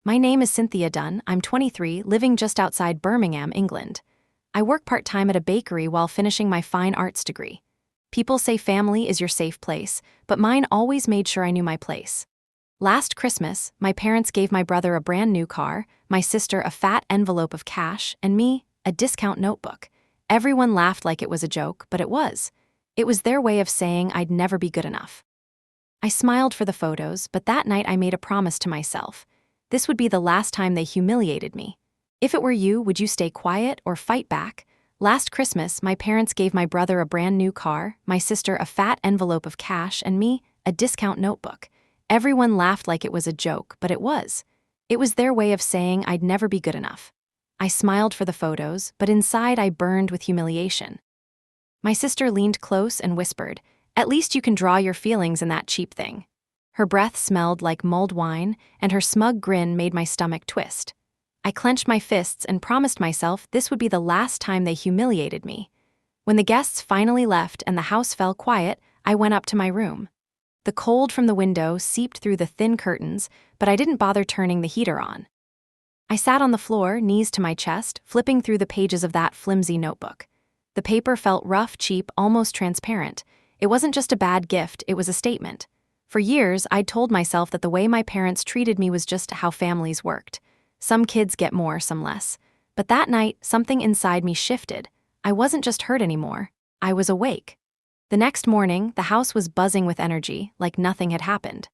My name is Cynthia Dunn. I'm 23, living just outside Birmingham, England. I work part-time at a bakery while finishing my fine arts degree. People say family is your safe place, but mine always made sure I knew my place. Last Christmas, my parents gave my brother a brand new car, my sister a fat envelope of cash, and me a discount notebook. Everyone laughed like it was a joke, but it was. It was their way of saying I'd never be good enough. I smiled for the photos, but that night I made a promise to myself. This would be the last time they humiliated me. If it were you, would you stay quiet or fight back? Last Christmas, my parents gave my brother a brand new car, my sister a fat envelope of cash, and me a discount notebook. Everyone laughed like it was a joke, but it was. It was their way of saying I'd never be good enough. I smiled for the photos, but inside I burned with humiliation. My sister leaned close and whispered, "At least you can draw your feelings in that cheap thing." Her breath smelled like mulled wine, and her smug grin made my stomach twist. I clenched my fists and promised myself this would be the last time they humiliated me. When the guests finally left and the house fell quiet, I went up to my room. The cold from the window seeped through the thin curtains, but I didn't bother turning the heater on. I sat on the floor, knees to my chest, flipping through the pages of that flimsy notebook. The paper felt rough, cheap, almost transparent. It wasn't just a bad gift, it was a statement. For years, I'd told myself that the way my parents treated me was just how families worked. Some kids get more, some less. But that night, something inside me shifted. I wasn't just hurt anymore. I was awake. The next morning, the house was buzzing with energy, like nothing had happened.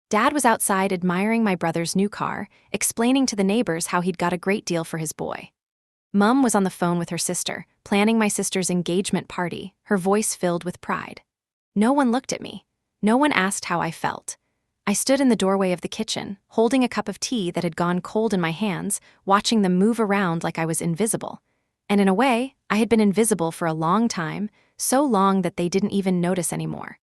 Dad was outside admiring my brother's new car, explaining to the neighbors how he'd got a great deal for his boy. Mum was on the phone with her sister, planning my sister's engagement party, her voice filled with pride. No one looked at me. No one asked how I felt. I stood in the doorway of the kitchen, holding a cup of tea that had gone cold in my hands, watching them move around like I was invisible. And in a way, I had been invisible for a long time, so long that they didn't even notice anymore.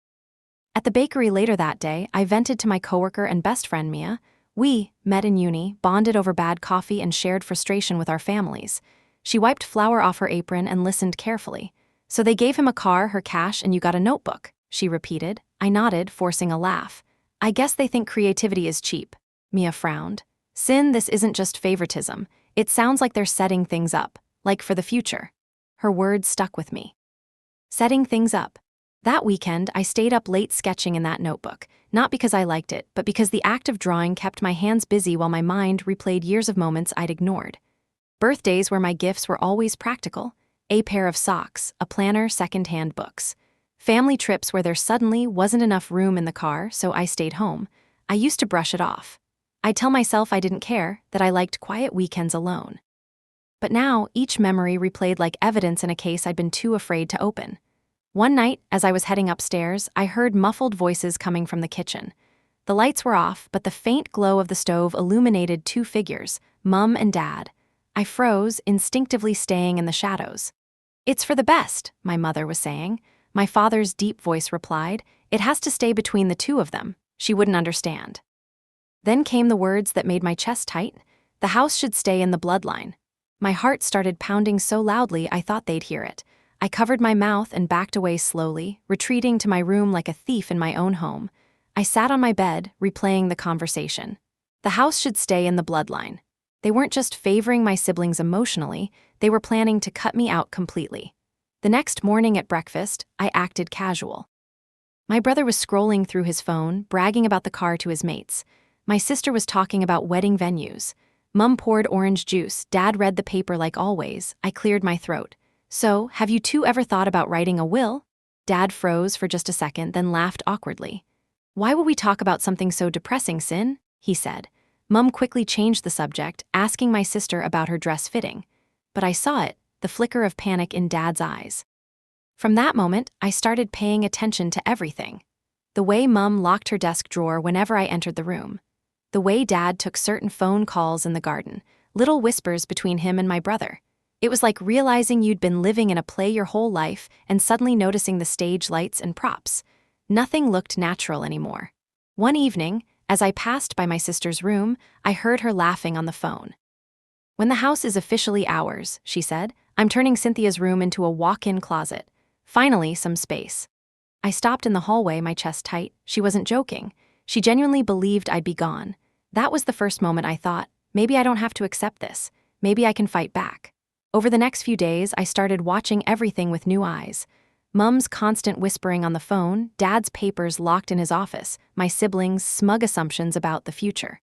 At the bakery later that day, I vented to my coworker and best friend Mia. We met in uni, bonded over bad coffee, and shared frustration with our families. She wiped flour off her apron and listened carefully. "So they gave him a car, her cash, and you got a notebook," she repeated. I nodded, forcing a laugh. "I guess they think creativity is cheap." Mia frowned. "Sin, this isn't just favoritism. It sounds like they're setting things up, like for the future." Her words stuck with me. Setting things up. That weekend, I stayed up late sketching in that notebook, not because I liked it, but because the act of drawing kept my hands busy while my mind replayed years of moments I'd ignored. Birthdays where my gifts were always practical: a pair of socks, a planner, second-hand books. Family trips where there suddenly wasn't enough room in the car, so I stayed home. I used to brush it off. I'd tell myself I didn't care, that I liked quiet weekends alone. But now, each memory replayed like evidence in a case I'd been too afraid to open. One night, as I was heading upstairs, I heard muffled voices coming from the kitchen. The lights were off, but the faint glow of the stove illuminated two figures, Mum and Dad. I froze, instinctively staying in the shadows. "It's for the best," my mother was saying. My father's deep voice replied, "It has to stay between the two of them. She wouldn't understand." Then came the words that made my chest tight. The house should stay in the bloodline. My heart started pounding so loudly I thought they'd hear it. I covered my mouth and backed away slowly, retreating to my room like a thief in my own home. I sat on my bed, replaying the conversation. The house should stay in the bloodline. They weren't just favoring my siblings emotionally, they were planning to cut me out completely. The next morning at breakfast, I acted casual. My brother was scrolling through his phone, bragging about the car to his mates. My sister was talking about wedding venues. Mum poured orange juice, Dad read the paper like always. I cleared my throat. "So, have you two ever thought about writing a will?" Dad froze for just a second, then laughed awkwardly. "Why would we talk about something so depressing, Sin?" he said. Mum quickly changed the subject, asking my sister about her dress fitting. But I saw it, the flicker of panic in Dad's eyes. From that moment, I started paying attention to everything. The way Mum locked her desk drawer whenever I entered the room. The way Dad took certain phone calls in the garden, little whispers between him and my brother. It was like realizing you'd been living in a play your whole life and suddenly noticing the stage lights and props. Nothing looked natural anymore. One evening, as I passed by my sister's room, I heard her laughing on the phone. "When the house is officially ours," she said, "I'm turning Cynthia's room into a walk-in closet. Finally, some space." I stopped in the hallway, my chest tight. She wasn't joking. She genuinely believed I'd be gone. That was the first moment I thought, maybe I don't have to accept this. Maybe I can fight back. Over the next few days, I started watching everything with new eyes. Mum's constant whispering on the phone, Dad's papers locked in his office, my siblings' smug assumptions about the future.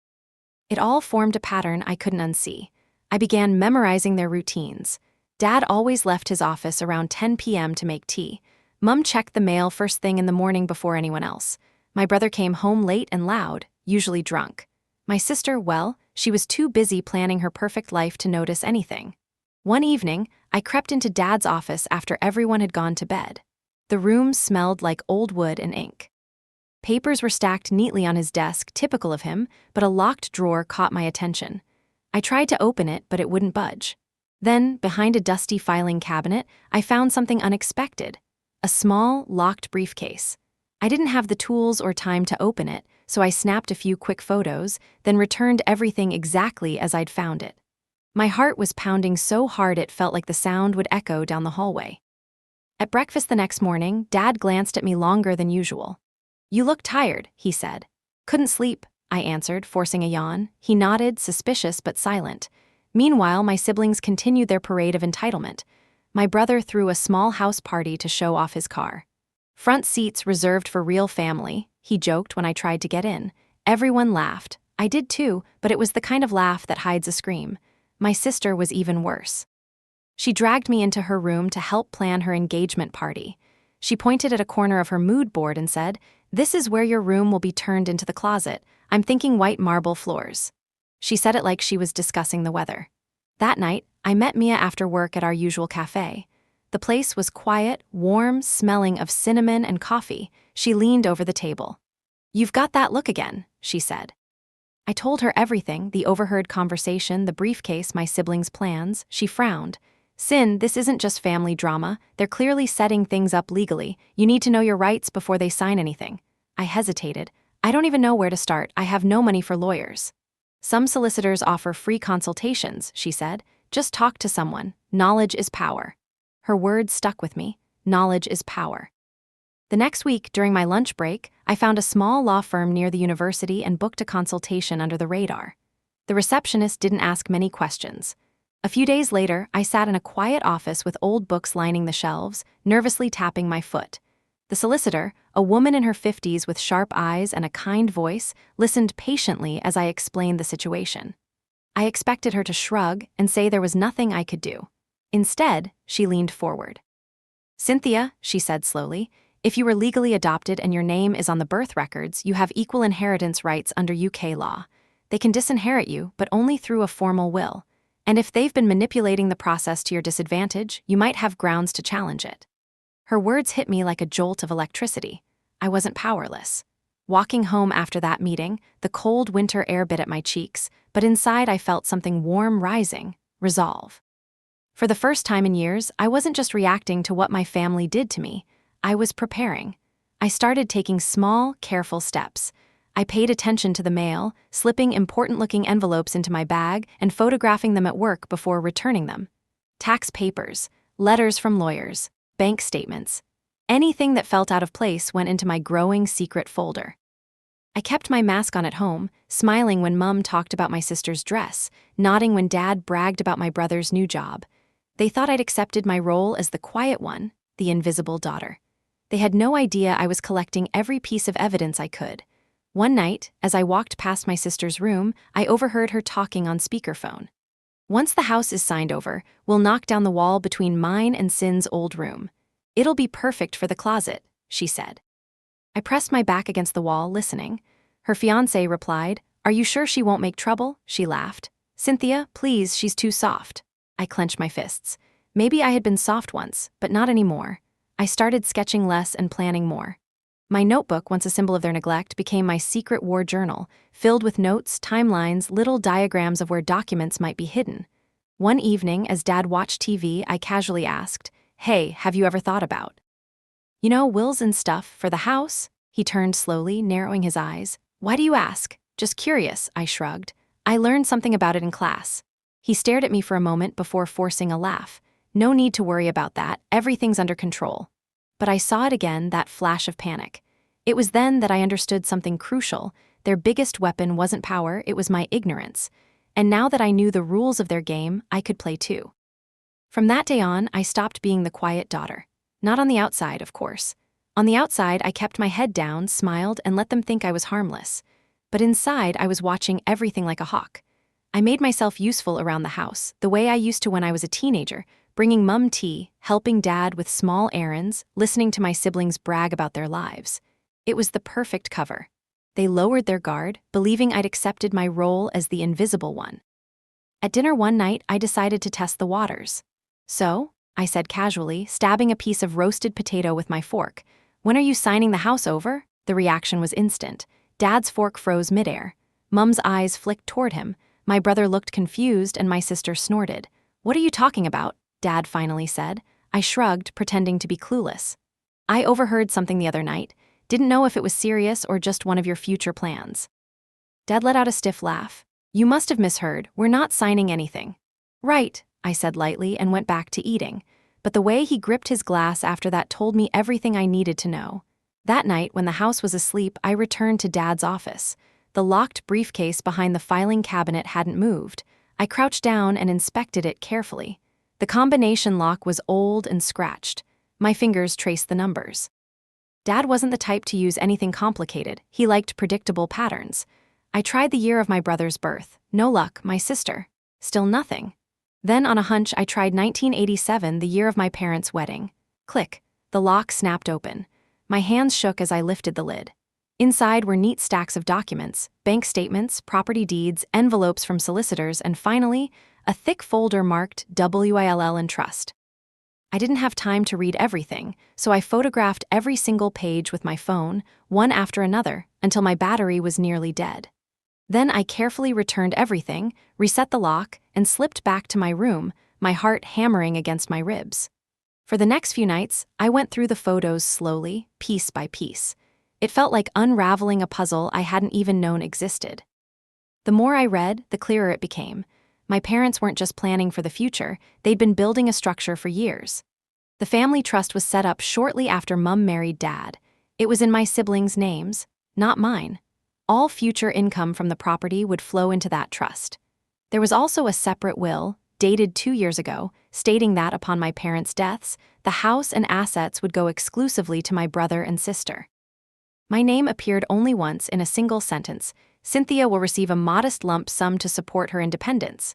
It all formed a pattern I couldn't unsee. I began memorizing their routines. Dad always left his office around 10 p.m. to make tea. Mum checked the mail first thing in the morning before anyone else. My brother came home late and loud, usually drunk. My sister, well, she was too busy planning her perfect life to notice anything. One evening, I crept into Dad's office after everyone had gone to bed. The room smelled like old wood and ink. Papers were stacked neatly on his desk, typical of him, but a locked drawer caught my attention. I tried to open it, but it wouldn't budge. Then, behind a dusty filing cabinet, I found something unexpected: a small, locked briefcase. I didn't have the tools or time to open it, so I snapped a few quick photos, then returned everything exactly as I'd found it. My heart was pounding so hard it felt like the sound would echo down the hallway. At breakfast the next morning, Dad glanced at me longer than usual. "You look tired," he said. "Couldn't sleep," I answered, forcing a yawn. He nodded, suspicious but silent. Meanwhile, my siblings continued their parade of entitlement. My brother threw a small house party to show off his car. "Front seats reserved for real family," he joked when I tried to get in. Everyone laughed. I did too, but it was the kind of laugh that hides a scream. My sister was even worse. She dragged me into her room to help plan her engagement party. She pointed at a corner of her mood board and said, "This is where your room will be turned into the closet. I'm thinking white marble floors." She said it like she was discussing the weather. That night, I met Mia after work at our usual cafe. The place was quiet, warm, smelling of cinnamon and coffee. She leaned over the table. "You've got that look again," she said. I told her everything: the overheard conversation, the briefcase, my siblings' plans. She frowned. "Sin, this isn't just family drama. They're clearly setting things up legally. You need to know your rights before they sign anything." I hesitated. "I don't even know where to start. I have no money for lawyers." "Some solicitors offer free consultations," she said. "Just talk to someone. Knowledge is power." Her words stuck with me. Knowledge is power. The next week, during my lunch break, I found a small law firm near the university and booked a consultation under the radar. The receptionist didn't ask many questions. A few days later, I sat in a quiet office with old books lining the shelves, nervously tapping my foot. The solicitor, a woman in her 50s with sharp eyes and a kind voice, listened patiently as I explained the situation. I expected her to shrug and say there was nothing I could do. Instead, she leaned forward. "Cynthia," she said slowly, "if you were legally adopted and your name is on the birth records, you have equal inheritance rights under UK law. They can disinherit you, but only through a formal will. And if they've been manipulating the process to your disadvantage, you might have grounds to challenge it." Her words hit me like a jolt of electricity. I wasn't powerless. Walking home after that meeting, the cold winter air bit at my cheeks, but inside I felt something warm rising: resolve. For the first time in years, I wasn't just reacting to what my family did to me. I was preparing. I started taking small, careful steps. I paid attention to the mail, slipping important-looking envelopes into my bag and photographing them at work before returning them. Tax papers, letters from lawyers, bank statements. Anything that felt out of place went into my growing secret folder. I kept my mask on at home, smiling when Mum talked about my sister's dress, nodding when Dad bragged about my brother's new job. They thought I'd accepted my role as the quiet one, the invisible daughter. They had no idea I was collecting every piece of evidence I could. One night, as I walked past my sister's room, I overheard her talking on speakerphone. "Once the house is signed over, we'll knock down the wall between mine and Sin's old room. It'll be perfect for the closet," she said. I pressed my back against the wall, listening. Her fiancé replied, "Are you sure she won't make trouble?" She laughed. "Cynthia, please, she's too soft." I clenched my fists. Maybe I had been soft once, but not anymore. I started sketching less and planning more. My notebook, once a symbol of their neglect, became my secret war journal, filled with notes, timelines, little diagrams of where documents might be hidden. One evening, as Dad watched TV, I casually asked, "Hey, have you ever thought about, wills and stuff for the house?" He turned slowly, narrowing his eyes. "Why do you ask?" "Just curious," I shrugged. "I learned something about it in class." He stared at me for a moment before forcing a laugh. "No need to worry about that. Everything's under control." But I saw it again, that flash of panic. It was then that I understood something crucial. Their biggest weapon wasn't power, it was my ignorance. And now that I knew the rules of their game, I could play too. From that day on, I stopped being the quiet daughter. Not on the outside, of course. On the outside, I kept my head down, smiled, and let them think I was harmless. But inside, I was watching everything like a hawk. I made myself useful around the house, the way I used to when I was a teenager, bringing Mum tea, helping Dad with small errands, listening to my siblings brag about their lives. It was the perfect cover. They lowered their guard, believing I'd accepted my role as the invisible one. At dinner one night, I decided to test the waters. "So," I said casually, stabbing a piece of roasted potato with my fork, "when are you signing the house over?" The reaction was instant. Dad's fork froze midair. Mum's eyes flicked toward him. My brother looked confused and my sister snorted. "What are you talking about?" Dad finally said. I shrugged, pretending to be clueless. "I overheard something the other night. Didn't know if it was serious or just one of your future plans." Dad let out a stiff laugh. "You must have misheard. We're not signing anything." "Right," I said lightly and went back to eating. But the way he gripped his glass after that told me everything I needed to know. That night, when the house was asleep, I returned to Dad's office. The locked briefcase behind the filing cabinet hadn't moved. I crouched down and inspected it carefully. The combination lock was old and scratched. My fingers traced the numbers. Dad wasn't the type to use anything complicated. He liked predictable patterns. I tried the year of my brother's birth. No luck, my sister. Still nothing. Then, on a hunch, I tried 1987, the year of my parents' wedding. Click. The lock snapped open. My hands shook as I lifted the lid. Inside were neat stacks of documents, bank statements, property deeds, envelopes from solicitors, and finally, a thick folder marked WILL and Trust. I didn't have time to read everything, so I photographed every single page with my phone, one after another, until my battery was nearly dead. Then I carefully returned everything, reset the lock, and slipped back to my room, my heart hammering against my ribs. For the next few nights, I went through the photos slowly, piece by piece. It felt like unraveling a puzzle I hadn't even known existed. The more I read, the clearer it became. My parents weren't just planning for the future, they'd been building a structure for years. The family trust was set up shortly after Mum married Dad. It was in my siblings' names, not mine. All future income from the property would flow into that trust. There was also a separate will, dated 2 years ago, stating that upon my parents' deaths, the house and assets would go exclusively to my brother and sister. My name appeared only once in a single sentence. Cynthia will receive a modest lump sum to support her independence.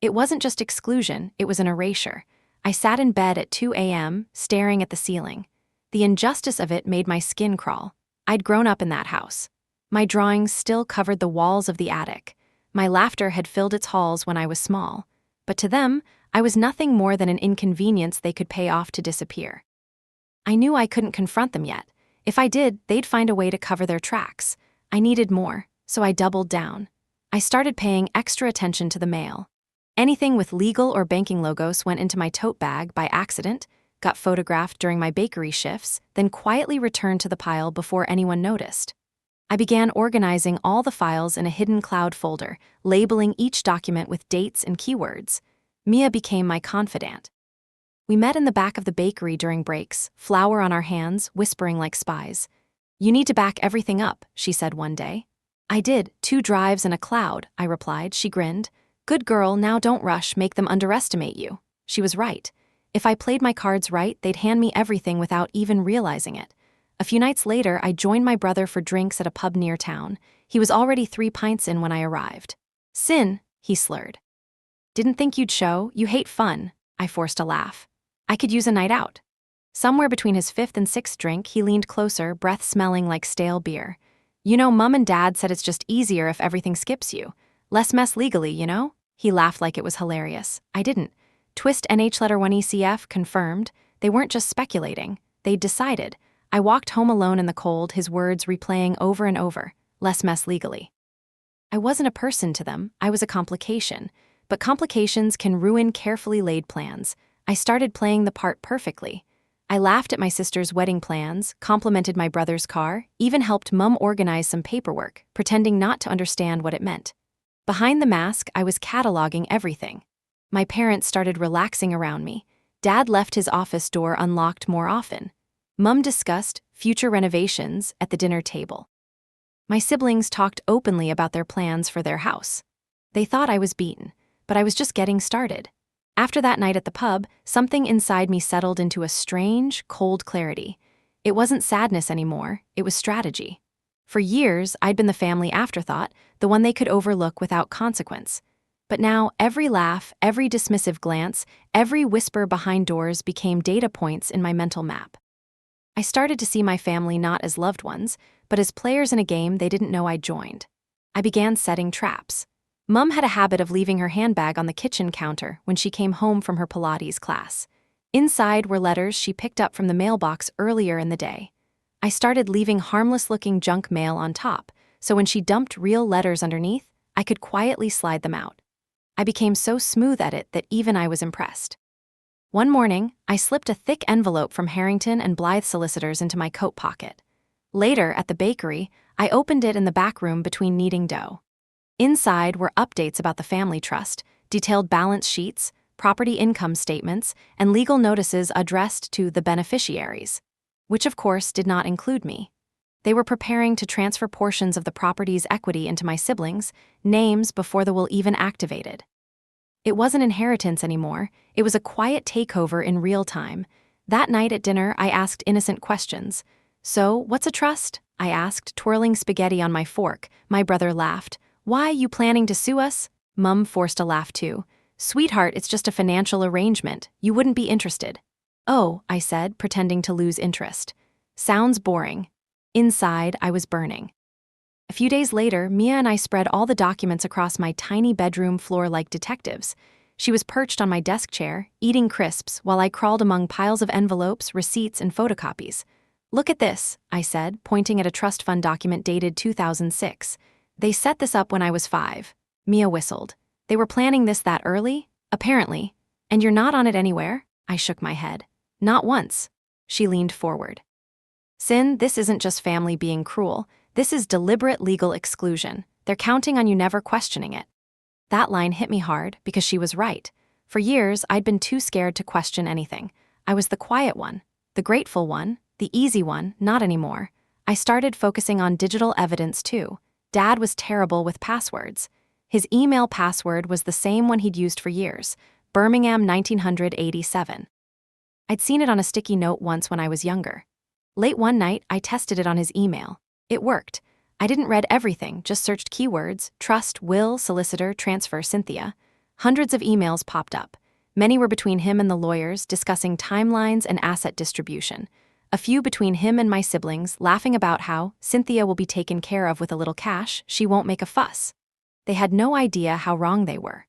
It wasn't just exclusion, it was an erasure. I sat in bed at 2 a.m., staring at the ceiling. The injustice of it made my skin crawl. I'd grown up in that house. My drawings still covered the walls of the attic. My laughter had filled its halls when I was small. But to them, I was nothing more than an inconvenience they could pay off to disappear. I knew I couldn't confront them yet. If I did, they'd find a way to cover their tracks. I needed more, so I doubled down. I started paying extra attention to the mail. Anything with legal or banking logos went into my tote bag by accident, got photographed during my bakery shifts, then quietly returned to the pile before anyone noticed. I began organizing all the files in a hidden cloud folder, labeling each document with dates and keywords. Mia became my confidant. We met in the back of the bakery during breaks, flour on our hands, whispering like spies. "You need to back everything up," she said one day. "I did, 2 drives and a cloud," I replied. She grinned. "Good girl, now don't rush, make them underestimate you." She was right. If I played my cards right, they'd hand me everything without even realizing it. A few nights later, I joined my brother for drinks at a pub near town. He was already 3 pints in when I arrived. "Sin," he slurred. "Didn't think you'd show, you hate fun." I forced a laugh. "I could use a night out." Somewhere between his 5th and 6th drink, he leaned closer, breath smelling like stale beer. "You know, Mum and Dad said it's just easier if everything skips you. Less mess legally, you know?" He laughed like it was hilarious. I didn't. Twist NH letter 1 ECF confirmed. They weren't just speculating. They'd decided. I walked home alone in the cold, his words replaying over and over. Less mess legally. I wasn't a person to them, I was a complication. But complications can ruin carefully laid plans. I started playing the part perfectly. I laughed at my sister's wedding plans, complimented my brother's car, even helped Mum organize some paperwork, pretending not to understand what it meant. Behind the mask, I was cataloging everything. My parents started relaxing around me. Dad left his office door unlocked more often. Mum discussed future renovations at the dinner table. My siblings talked openly about their plans for their house. They thought I was beaten, but I was just getting started. After that night at the pub, something inside me settled into a strange, cold clarity. It wasn't sadness anymore, it was strategy. For years, I'd been the family afterthought, the one they could overlook without consequence. But now, every laugh, every dismissive glance, every whisper behind doors became data points in my mental map. I started to see my family not as loved ones, but as players in a game they didn't know I'd joined. I began setting traps. Mum had a habit of leaving her handbag on the kitchen counter when she came home from her Pilates class. Inside were letters she picked up from the mailbox earlier in the day. I started leaving harmless-looking junk mail on top, so when she dumped real letters underneath, I could quietly slide them out. I became so smooth at it that even I was impressed. One morning, I slipped a thick envelope from Harrington and Blythe solicitors into my coat pocket. Later, at the bakery, I opened it in the back room between kneading dough. Inside were updates about the family trust, detailed balance sheets, property income statements, and legal notices addressed to the beneficiaries, which of course did not include me. They were preparing to transfer portions of the property's equity into my siblings' names before the will even activated. It wasn't inheritance anymore, it was a quiet takeover in real time. That night at dinner, I asked innocent questions. "So, what's a trust?" I asked, twirling spaghetti on my fork. My brother laughed. "Why, you planning to sue us?" Mum forced a laugh too. "Sweetheart, it's just a financial arrangement. You wouldn't be interested." "Oh," I said, pretending to lose interest. "Sounds boring." Inside, I was burning. A few days later, Mia and I spread all the documents across my tiny bedroom floor like detectives. She was perched on my desk chair, eating crisps, while I crawled among piles of envelopes, receipts, and photocopies. "Look at this," I said, pointing at a trust fund document dated 2006. "They set this up when I was 5. Mia whistled. "They were planning this that early?" "Apparently. And you're not on it anywhere?" I shook my head. "Not once." She leaned forward. "Sin, this isn't just family being cruel. This is deliberate legal exclusion. They're counting on you never questioning it." That line hit me hard because she was right. For years, I'd been too scared to question anything. I was the quiet one, the grateful one, the easy one, not anymore. I started focusing on digital evidence too. Dad was terrible with passwords. His email password was the same one he'd used for years, Birmingham 1987. I'd seen it on a sticky note once when I was younger. Late one night, I tested it on his email. It worked. I didn't read everything, just searched keywords: trust, will, solicitor, transfer, Cynthia. Hundreds of emails popped up. Many were between him and the lawyers, discussing timelines and asset distribution. A few between him and my siblings, laughing about how Cynthia will be taken care of with a little cash, she won't make a fuss. They had no idea how wrong they were.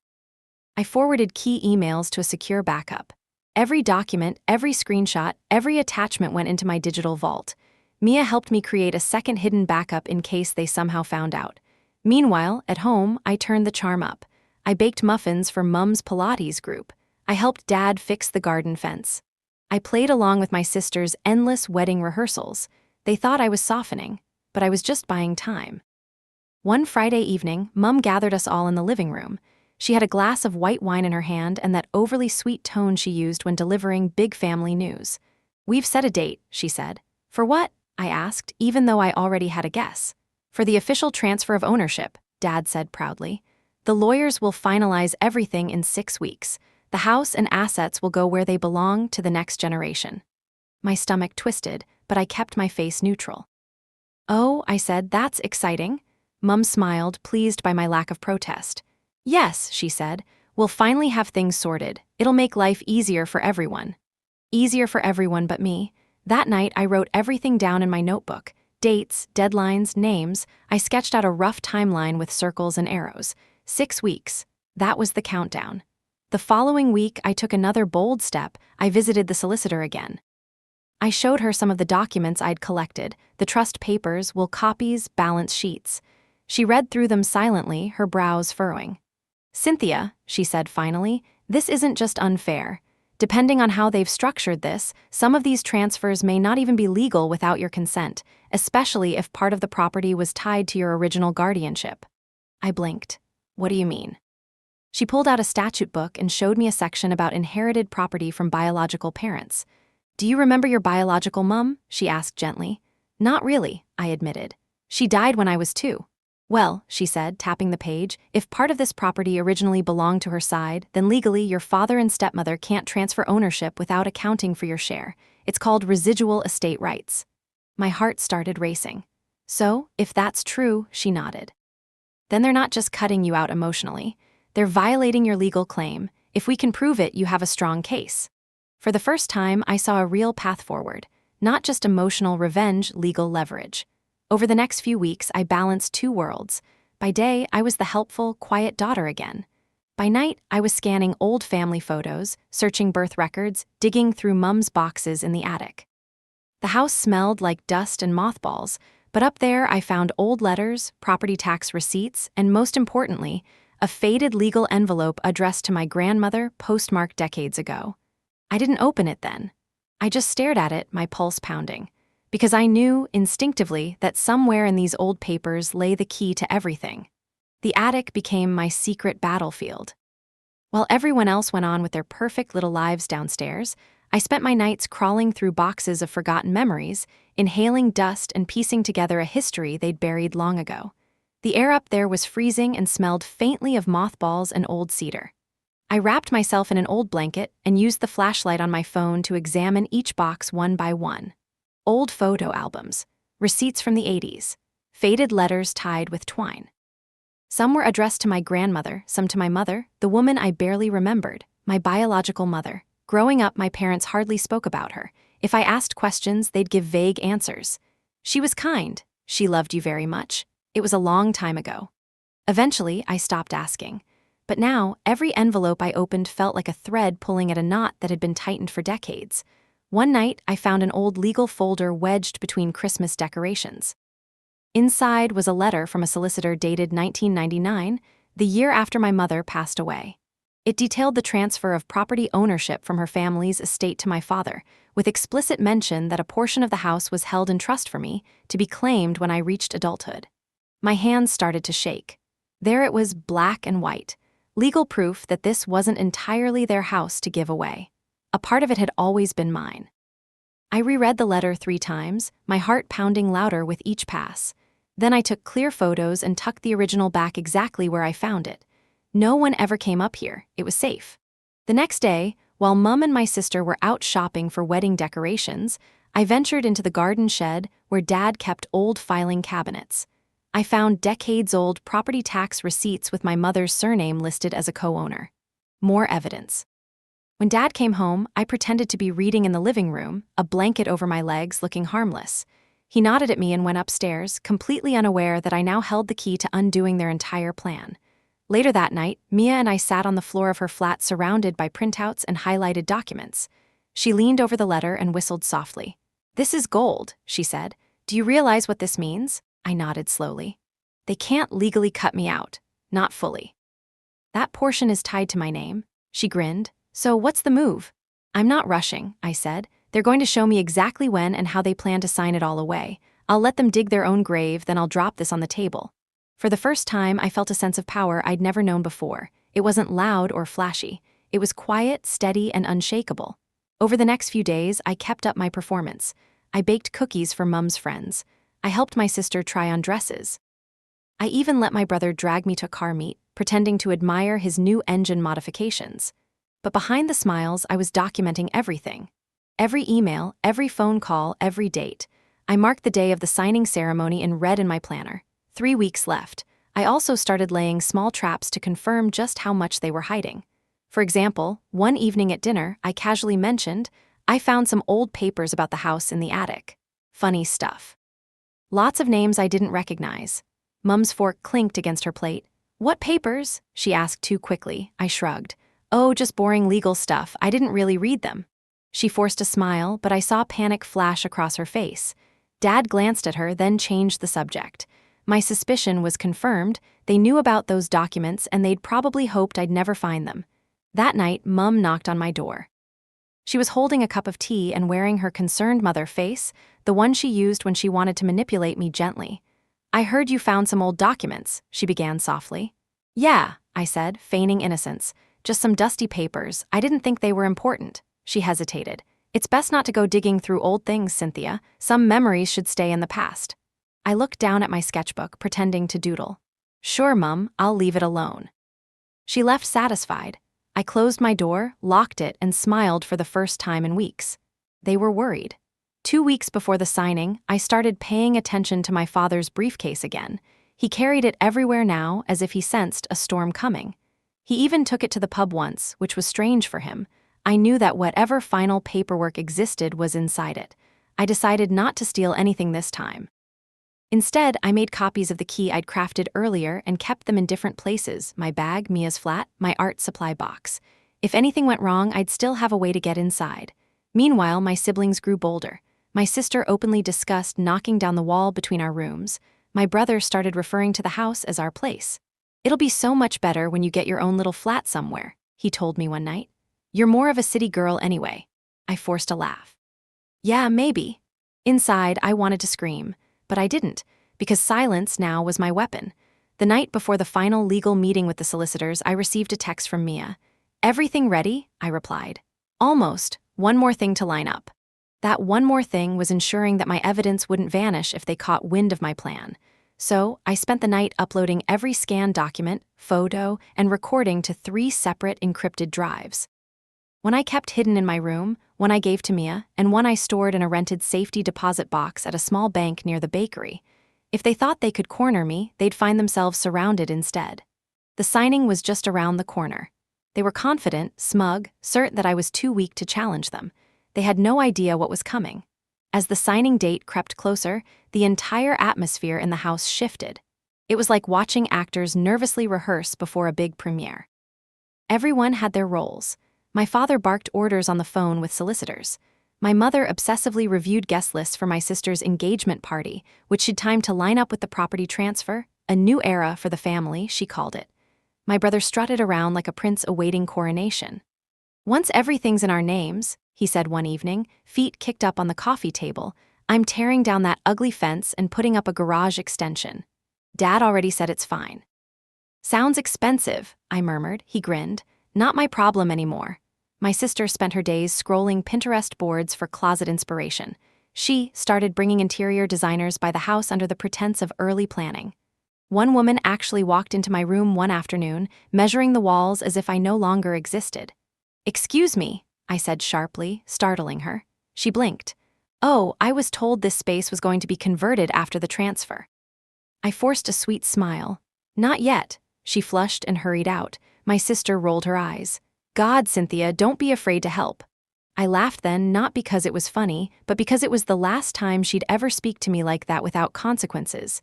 I forwarded key emails to a secure backup. Every document, every screenshot, every attachment went into my digital vault. Mia helped me create a second hidden backup in case they somehow found out. Meanwhile, at home, I turned the charm up. I baked muffins for Mum's Pilates group. I helped Dad fix the garden fence. I played along with my sister's endless wedding rehearsals. They thought I was softening, but I was just buying time. One Friday evening, Mum gathered us all in the living room. She had a glass of white wine in her hand and that overly sweet tone she used when delivering big family news. "We've set a date," she said. "For what?" I asked, even though I already had a guess. "For the official transfer of ownership," Dad said proudly. "The lawyers will finalize everything in 6 weeks. The house and assets will go where they belong, to the next generation." My stomach twisted, but I kept my face neutral. "Oh," I said, "that's exciting." Mum smiled, pleased by my lack of protest. "Yes," she said, "we'll finally have things sorted. It'll make life easier for everyone." Easier for everyone but me. That night, I wrote everything down in my notebook. Dates, deadlines, names. I sketched out a rough timeline with circles and arrows. 6 weeks. That was the countdown. The following week, I took another bold step. I visited the solicitor again. I showed her some of the documents I'd collected, the trust papers, will copies, balance sheets. She read through them silently, her brows furrowing. "Cynthia," she said finally, "this isn't just unfair. Depending on how they've structured this, some of these transfers may not even be legal without your consent, especially if part of the property was tied to your original guardianship." I blinked. "What do you mean?" She pulled out a statute book and showed me a section about inherited property from biological parents. "Do you remember your biological mum?" she asked gently. "Not really," I admitted. She died when I was 2. Well, she said, tapping the page, if part of this property originally belonged to her side, then legally your father and stepmother can't transfer ownership without accounting for your share. It's called residual estate rights. My heart started racing. So, if that's true, she nodded. Then they're not just cutting you out emotionally. They're violating your legal claim. If we can prove it, you have a strong case. For the first time, I saw a real path forward, not just emotional revenge, legal leverage. Over the next few weeks, I balanced 2 worlds. By day, I was the helpful, quiet daughter again. By night, I was scanning old family photos, searching birth records, digging through Mum's boxes in the attic. The house smelled like dust and mothballs, but up there I found old letters, property tax receipts, and most importantly, a faded legal envelope addressed to my grandmother, postmarked decades ago. I didn't open it then. I just stared at it, my pulse pounding. Because I knew, instinctively, that somewhere in these old papers lay the key to everything. The attic became my secret battlefield. While everyone else went on with their perfect little lives downstairs, I spent my nights crawling through boxes of forgotten memories, inhaling dust and piecing together a history they'd buried long ago. The air up there was freezing and smelled faintly of mothballs and old cedar. I wrapped myself in an old blanket and used the flashlight on my phone to examine each box one by one. Old photo albums, receipts from the 80s, faded letters tied with twine. Some were addressed to my grandmother, some to my mother, the woman I barely remembered, my biological mother. Growing up, my parents hardly spoke about her. If I asked questions, they'd give vague answers. She was kind. She loved you very much. It was a long time ago. Eventually, I stopped asking. But now, every envelope I opened felt like a thread pulling at a knot that had been tightened for decades. One night, I found an old legal folder wedged between Christmas decorations. Inside was a letter from a solicitor dated 1999, the year after my mother passed away. It detailed the transfer of property ownership from her family's estate to my father, with explicit mention that a portion of the house was held in trust for me, to be claimed when I reached adulthood. My hands started to shake. There it was, black and white, legal proof that this wasn't entirely their house to give away. A part of it had always been mine. I reread the letter 3 times, my heart pounding louder with each pass. Then I took clear photos and tucked the original back exactly where I found it. No one ever came up here. It was safe. The next day, while Mum and my sister were out shopping for wedding decorations, I ventured into the garden shed where Dad kept old filing cabinets. I found decades-old property tax receipts with my mother's surname listed as a co-owner. More evidence. When Dad came home, I pretended to be reading in the living room, a blanket over my legs, looking harmless. He nodded at me and went upstairs, completely unaware that I now held the key to undoing their entire plan. Later that night, Mia and I sat on the floor of her flat surrounded by printouts and highlighted documents. She leaned over the letter and whistled softly. "This is gold," she said. "Do you realize what this means?" I nodded slowly. "They can't legally cut me out. Not fully. That portion is tied to my name." She grinned. "So what's the move?" "I'm not rushing," I said. "They're going to show me exactly when and how they plan to sign it all away. I'll let them dig their own grave, then I'll drop this on the table." For the first time, I felt a sense of power I'd never known before. It wasn't loud or flashy. It was quiet, steady, and unshakable. Over the next few days, I kept up my performance. I baked cookies for Mum's friends. I helped my sister try on dresses. I even let my brother drag me to car meet, pretending to admire his new engine modifications. But behind the smiles, I was documenting everything. Every email, every phone call, every date. I marked the day of the signing ceremony in red in my planner. 3 weeks left. I also started laying small traps to confirm just how much they were hiding. For example, one evening at dinner, I casually mentioned, I found some old papers about the house in the attic. Funny stuff. Lots of names I didn't recognize. Mum's fork clinked against her plate. "What papers?" she asked too quickly. I shrugged. "Oh, just boring legal stuff. I didn't really read them." She forced a smile, but I saw panic flash across her face. Dad glanced at her, then changed the subject. My suspicion was confirmed. They knew about those documents, and they'd probably hoped I'd never find them. That night, Mum knocked on my door. She was holding a cup of tea and wearing her concerned mother face, the one she used when she wanted to manipulate me gently. "I heard you found some old documents," she began softly. "Yeah," I said, feigning innocence. "Just some dusty papers. I didn't think they were important." She hesitated. "It's best not to go digging through old things, Cynthia. Some memories should stay in the past." I looked down at my sketchbook, pretending to doodle. Sure, Mum, I'll leave it alone. She left satisfied. I closed my door, locked it, and smiled for the first time in weeks. They were worried. 2 weeks before the signing, I started paying attention to my father's briefcase again. He carried it everywhere now, as if he sensed a storm coming. He even took it to the pub once, which was strange for him. I knew that whatever final paperwork existed was inside it. I decided not to steal anything this time. Instead, I made copies of the key I'd crafted earlier and kept them in different places: my bag, Mia's flat, my art supply box. If anything went wrong, I'd still have a way to get inside. Meanwhile, my siblings grew bolder. My sister openly discussed knocking down the wall between our rooms. My brother started referring to the house as our place. "It'll be so much better when you get your own little flat somewhere," he told me one night. "You're more of a city girl anyway." I forced a laugh. "Yeah, maybe." Inside, I wanted to scream, but I didn't, because silence now was my weapon. The night before the final legal meeting with the solicitors, I received a text from Mia. "Everything ready?" I replied. "Almost. One more thing to line up." That one more thing was ensuring that my evidence wouldn't vanish if they caught wind of my plan. So, I spent the night uploading every scanned document, photo, and recording to 3 separate encrypted drives. One I kept hidden in my room, one I gave to Mia, and one I stored in a rented safety deposit box at a small bank near the bakery. If they thought they could corner me, they'd find themselves surrounded instead. The signing was just around the corner. They were confident, smug, certain that I was too weak to challenge them. They had no idea what was coming. As the signing date crept closer, the entire atmosphere in the house shifted. It was like watching actors nervously rehearse before a big premiere. Everyone had their roles. My father barked orders on the phone with solicitors. My mother obsessively reviewed guest lists for my sister's engagement party, which she'd timed to line up with the property transfer. A new era for the family, she called it. My brother strutted around like a prince awaiting coronation. "Once everything's in our names," he said one evening, feet kicked up on the coffee table, "I'm tearing down that ugly fence and putting up a garage extension. Dad already said it's fine." "Sounds expensive," I murmured. He grinned. "Not my problem anymore." My sister spent her days scrolling Pinterest boards for closet inspiration. She started bringing interior designers by the house under the pretense of early planning. One woman actually walked into my room one afternoon, measuring the walls as if I no longer existed. "Excuse me," I said sharply, startling her. She blinked. "Oh, I was told this space was going to be converted after the transfer." I forced a sweet smile. "Not yet." She flushed and hurried out. My sister rolled her eyes. "God, Cynthia, don't be afraid to help." I laughed then, not because it was funny, but because it was the last time she'd ever speak to me like that without consequences.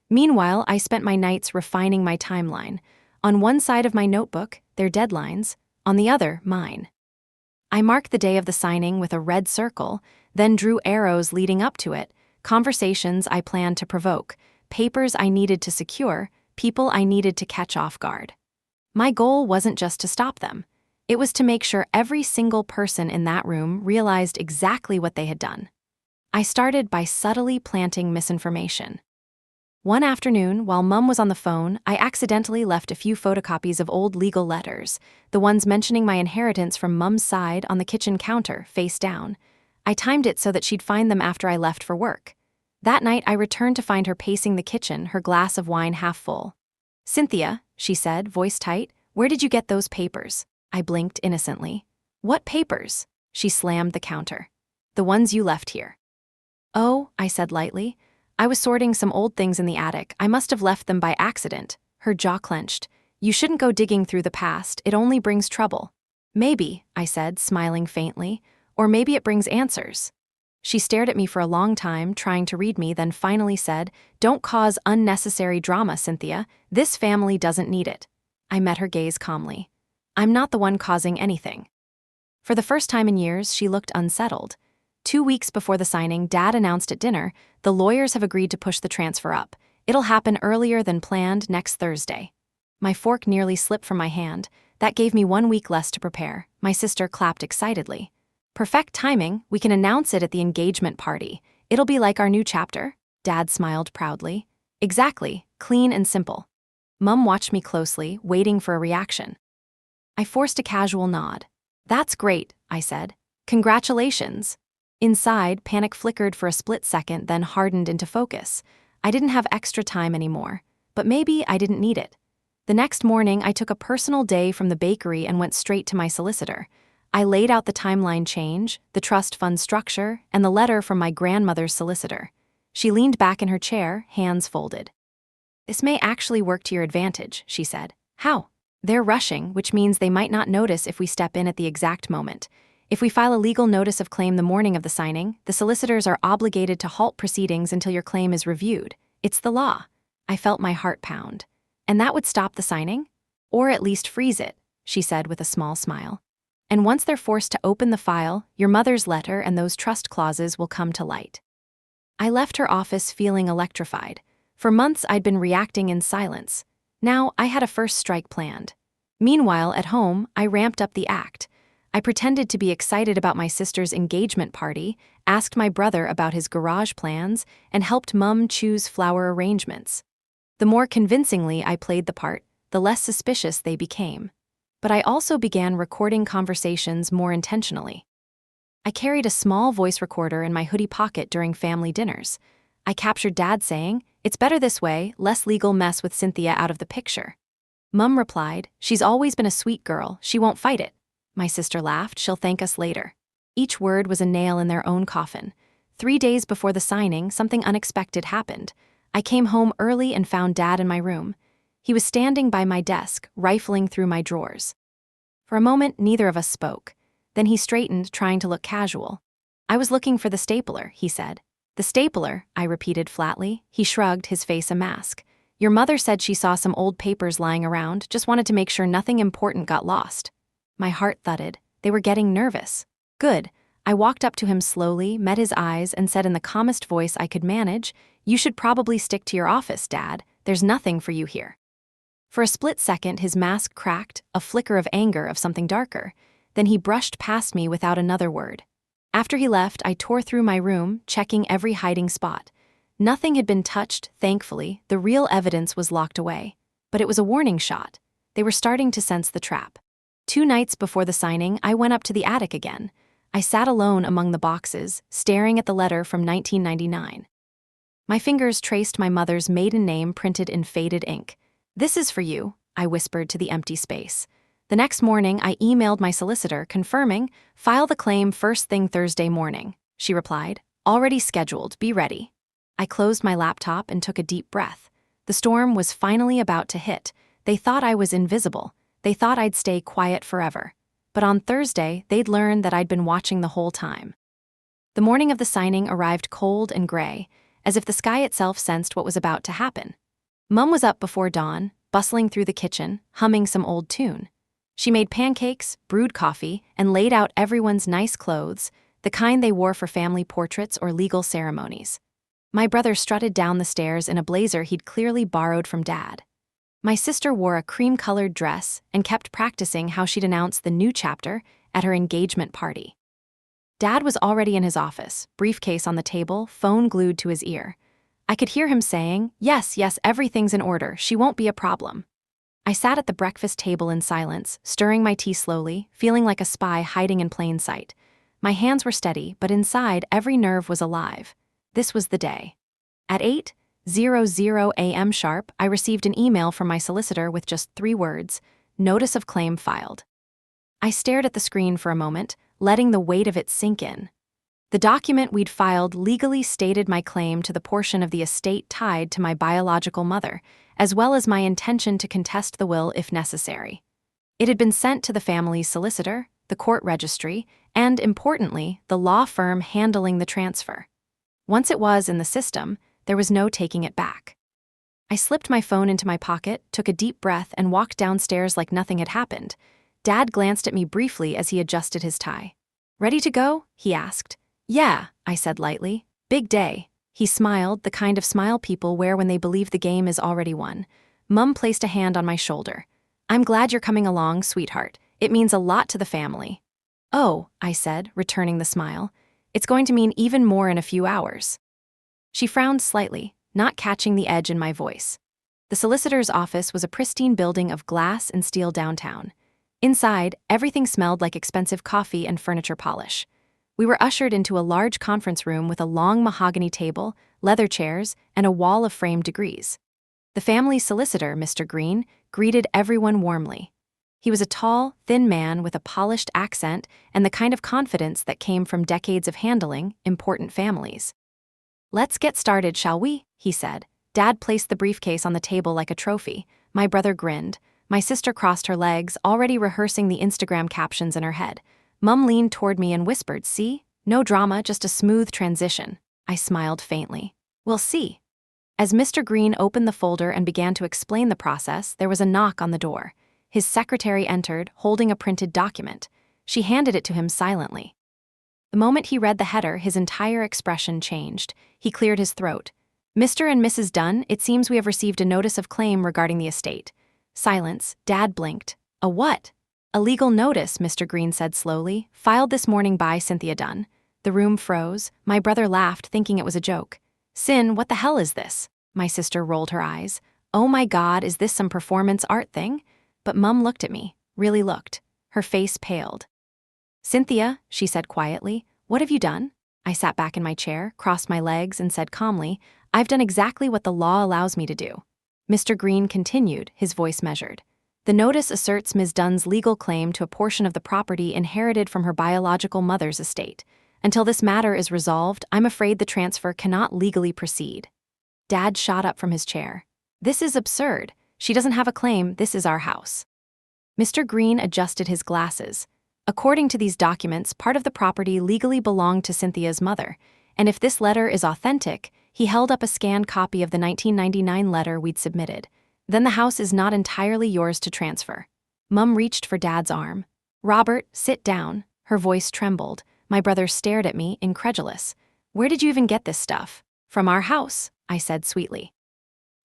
Meanwhile, I spent my nights refining my timeline. On one side of my notebook, their deadlines. On the other, mine. I marked the day of the signing with a red circle, then drew arrows leading up to it, conversations I planned to provoke, papers I needed to secure, people I needed to catch off guard. My goal wasn't just to stop them. It was to make sure every single person in that room realized exactly what they had done. I started by subtly planting misinformation. One afternoon, while Mum was on the phone, I accidentally left a few photocopies of old legal letters, the ones mentioning my inheritance from Mum's side, on the kitchen counter, face down. I timed it so that she'd find them after I left for work. That night, I returned to find her pacing the kitchen, her glass of wine half full. "Cynthia," she said, voice tight, "where did you get those papers?" I blinked innocently. "What papers?" She slammed the counter. "The ones you left here." "Oh," I said lightly. "I was sorting some old things in the attic. I must have left them by accident." Her jaw clenched. "You shouldn't go digging through the past. It only brings trouble." "Maybe," I said, smiling faintly. "Or maybe it brings answers." She stared at me for a long time, trying to read me, then finally said, "Don't cause unnecessary drama, Cynthia. This family doesn't need it." I met her gaze calmly. "I'm not the one causing anything." For the first time in years, she looked unsettled. 2 weeks before the signing, Dad announced at dinner, "The lawyers have agreed to push the transfer up. It'll happen earlier than planned next Thursday." My fork nearly slipped from my hand. That gave me 1 week less to prepare. My sister clapped excitedly. "Perfect timing. We can announce it at the engagement party. It'll be like our new chapter." Dad smiled proudly. "Exactly. Clean and simple." Mum watched me closely, waiting for a reaction. I forced a casual nod. "That's great," I said. "Congratulations." Inside, panic flickered for a split second, then hardened into focus. I didn't have extra time anymore, but maybe I didn't need it. The next morning, I took a personal day from the bakery and went straight to my solicitor. I laid out the timeline change, the trust fund structure, and the letter from my grandmother's solicitor. She leaned back in her chair, hands folded. "This may actually work to your advantage," she said. "How?" "They're rushing, which means they might not notice if we step in at the exact moment. If we file a legal notice of claim the morning of the signing, the solicitors are obligated to halt proceedings until your claim is reviewed. It's the law." I felt my heart pound. "And that would stop the signing? Or at least freeze it," she said with a small smile. "And once they're forced to open the file, your mother's letter and those trust clauses will come to light." I left her office feeling electrified. For months I'd been reacting in silence. Now I had a first strike planned. Meanwhile, at home, I ramped up the act. I pretended to be excited about my sister's engagement party, asked my brother about his garage plans, and helped Mum choose flower arrangements. The more convincingly I played the part, the less suspicious they became. But I also began recording conversations more intentionally. I carried a small voice recorder in my hoodie pocket during family dinners. I captured Dad saying, "It's better this way, less legal mess with Cynthia out of the picture." Mum replied, "She's always been a sweet girl, she won't fight it." My sister laughed, "She'll thank us later." Each word was a nail in their own coffin. 3 days before the signing, something unexpected happened. I came home early and found Dad in my room. He was standing by my desk, rifling through my drawers. For a moment, neither of us spoke. Then he straightened, trying to look casual. "I was looking for the stapler," he said. "The stapler," I repeated flatly. He shrugged, his face a mask. "Your mother said she saw some old papers lying around, just wanted to make sure nothing important got lost." My heart thudded. They were getting nervous. "Good." I walked up to him slowly, met his eyes, and said in the calmest voice I could manage, "You should probably stick to your office, Dad. There's nothing for you here." For a split second, his mask cracked, a flicker of anger of something darker. Then he brushed past me without another word. After he left, I tore through my room, checking every hiding spot. Nothing had been touched, thankfully. The real evidence was locked away. But it was a warning shot. They were starting to sense the trap. 2 nights before the signing, I went up to the attic again. I sat alone among the boxes, staring at the letter from 1999. My fingers traced my mother's maiden name printed in faded ink. "This is for you," I whispered to the empty space. The next morning, I emailed my solicitor confirming, "File the claim first thing Thursday morning." She replied, "Already scheduled, be ready." I closed my laptop and took a deep breath. The storm was finally about to hit. They thought I was invisible. They thought I'd stay quiet forever. But on Thursday, they'd learn that I'd been watching the whole time. The morning of the signing arrived cold and gray, as if the sky itself sensed what was about to happen. Mum was up before dawn, bustling through the kitchen, humming some old tune. She made pancakes, brewed coffee, and laid out everyone's nice clothes, the kind they wore for family portraits or legal ceremonies. My brother strutted down the stairs in a blazer he'd clearly borrowed from Dad. My sister wore a cream-colored dress and kept practicing how she'd announce the new chapter at her engagement party. Dad was already in his office, briefcase on the table, phone glued to his ear. I could hear him saying, yes, everything's in order, she won't be a problem." I sat at the breakfast table in silence, stirring my tea slowly, feeling like a spy hiding in plain sight. My hands were steady, but inside, every nerve was alive. This was the day. At 8:00 a.m. sharp, I received an email from my solicitor with just 3 words, "Notice of claim filed." I stared at the screen for a moment, letting the weight of it sink in. The document we'd filed legally stated my claim to the portion of the estate tied to my biological mother, as well as my intention to contest the will if necessary. It had been sent to the family's solicitor, the court registry, and, importantly, the law firm handling the transfer. Once it was in the system, there was no taking it back. I slipped my phone into my pocket, took a deep breath, and walked downstairs like nothing had happened. Dad glanced at me briefly as he adjusted his tie. "Ready to go?" he asked. "Yeah," I said lightly. "Big day." He smiled, the kind of smile people wear when they believe the game is already won. Mum placed a hand on my shoulder. "I'm glad you're coming along, sweetheart. It means a lot to the family." "Oh," I said, returning the smile. "It's going to mean even more in a few hours." She frowned slightly, not catching the edge in my voice. The solicitor's office was a pristine building of glass and steel downtown. Inside, everything smelled like expensive coffee and furniture polish. We were ushered into a large conference room with a long mahogany table, leather chairs, and a wall of framed degrees. The family's solicitor, Mr. Green, greeted everyone warmly. He was a tall, thin man with a polished accent and the kind of confidence that came from decades of handling important families. "Let's get started, shall we?" he said. Dad placed the briefcase on the table like a trophy. My brother grinned. My sister crossed her legs, already rehearsing the Instagram captions in her head. Mum leaned toward me and whispered, "See? No drama, just a smooth transition." I smiled faintly. "We'll see." As Mr. Green opened the folder and began to explain the process, there was a knock on the door. His secretary entered, holding a printed document. She handed it to him silently. The moment he read the header, his entire expression changed. He cleared his throat. "Mr. and Mrs. Dunn, it seems we have received a notice of claim regarding the estate." Silence. Dad blinked. "A what?" "A legal notice," Mr. Green said slowly, "filed this morning by Cynthia Dunn." The room froze. My brother laughed, thinking it was a joke. "Sin, what the hell is this?" My sister rolled her eyes. "Oh my God, is this some performance art thing?" But Mum looked at me, really looked. Her face paled. "Cynthia," she said quietly, "what have you done?" I sat back in my chair, crossed my legs, and said calmly, "I've done exactly what the law allows me to do." Mr. Green continued, his voice measured. "The notice asserts Ms. Dunn's legal claim to a portion of the property inherited from her biological mother's estate. Until this matter is resolved, I'm afraid the transfer cannot legally proceed." Dad shot up from his chair. "This is absurd. She doesn't have a claim, this is our house." Mr. Green adjusted his glasses. "According to these documents, part of the property legally belonged to Cynthia's mother, and if this letter is authentic," he held up a scanned copy of the 1999 letter we'd submitted, "then the house is not entirely yours to transfer." Mum reached for Dad's arm. "Robert, sit down." Her voice trembled. My brother stared at me, incredulous. "Where did you even get this stuff?" "From our house," I said sweetly.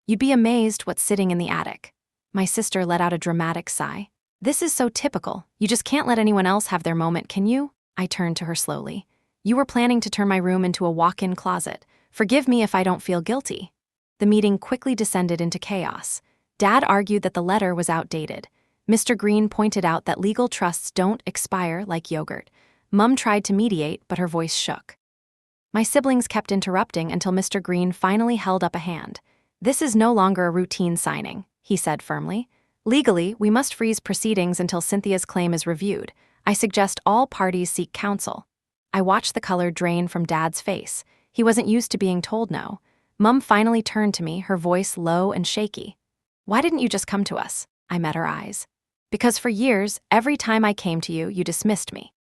"You'd be amazed what's sitting in the attic." My sister let out a dramatic sigh. "This is so typical. You just can't let anyone else have their moment, can you?" I turned to her slowly. "You were planning to turn my room into a walk-in closet. Forgive me if I don't feel guilty." The meeting quickly descended into chaos. Dad argued that the letter was outdated. Mr. Green pointed out that legal trusts don't expire like yogurt. Mum tried to mediate, but her voice shook. My siblings kept interrupting until Mr. Green finally held up a hand. "This is no longer a routine signing," he said firmly. "Legally, we must freeze proceedings until Cynthia's claim is reviewed. I suggest all parties seek counsel." I watched the color drain from Dad's face. He wasn't used to being told no. Mum finally turned to me, her voice low and shaky. "Why didn't you just come to us?" I met her eyes. "Because for years, every time I came to you, you dismissed me."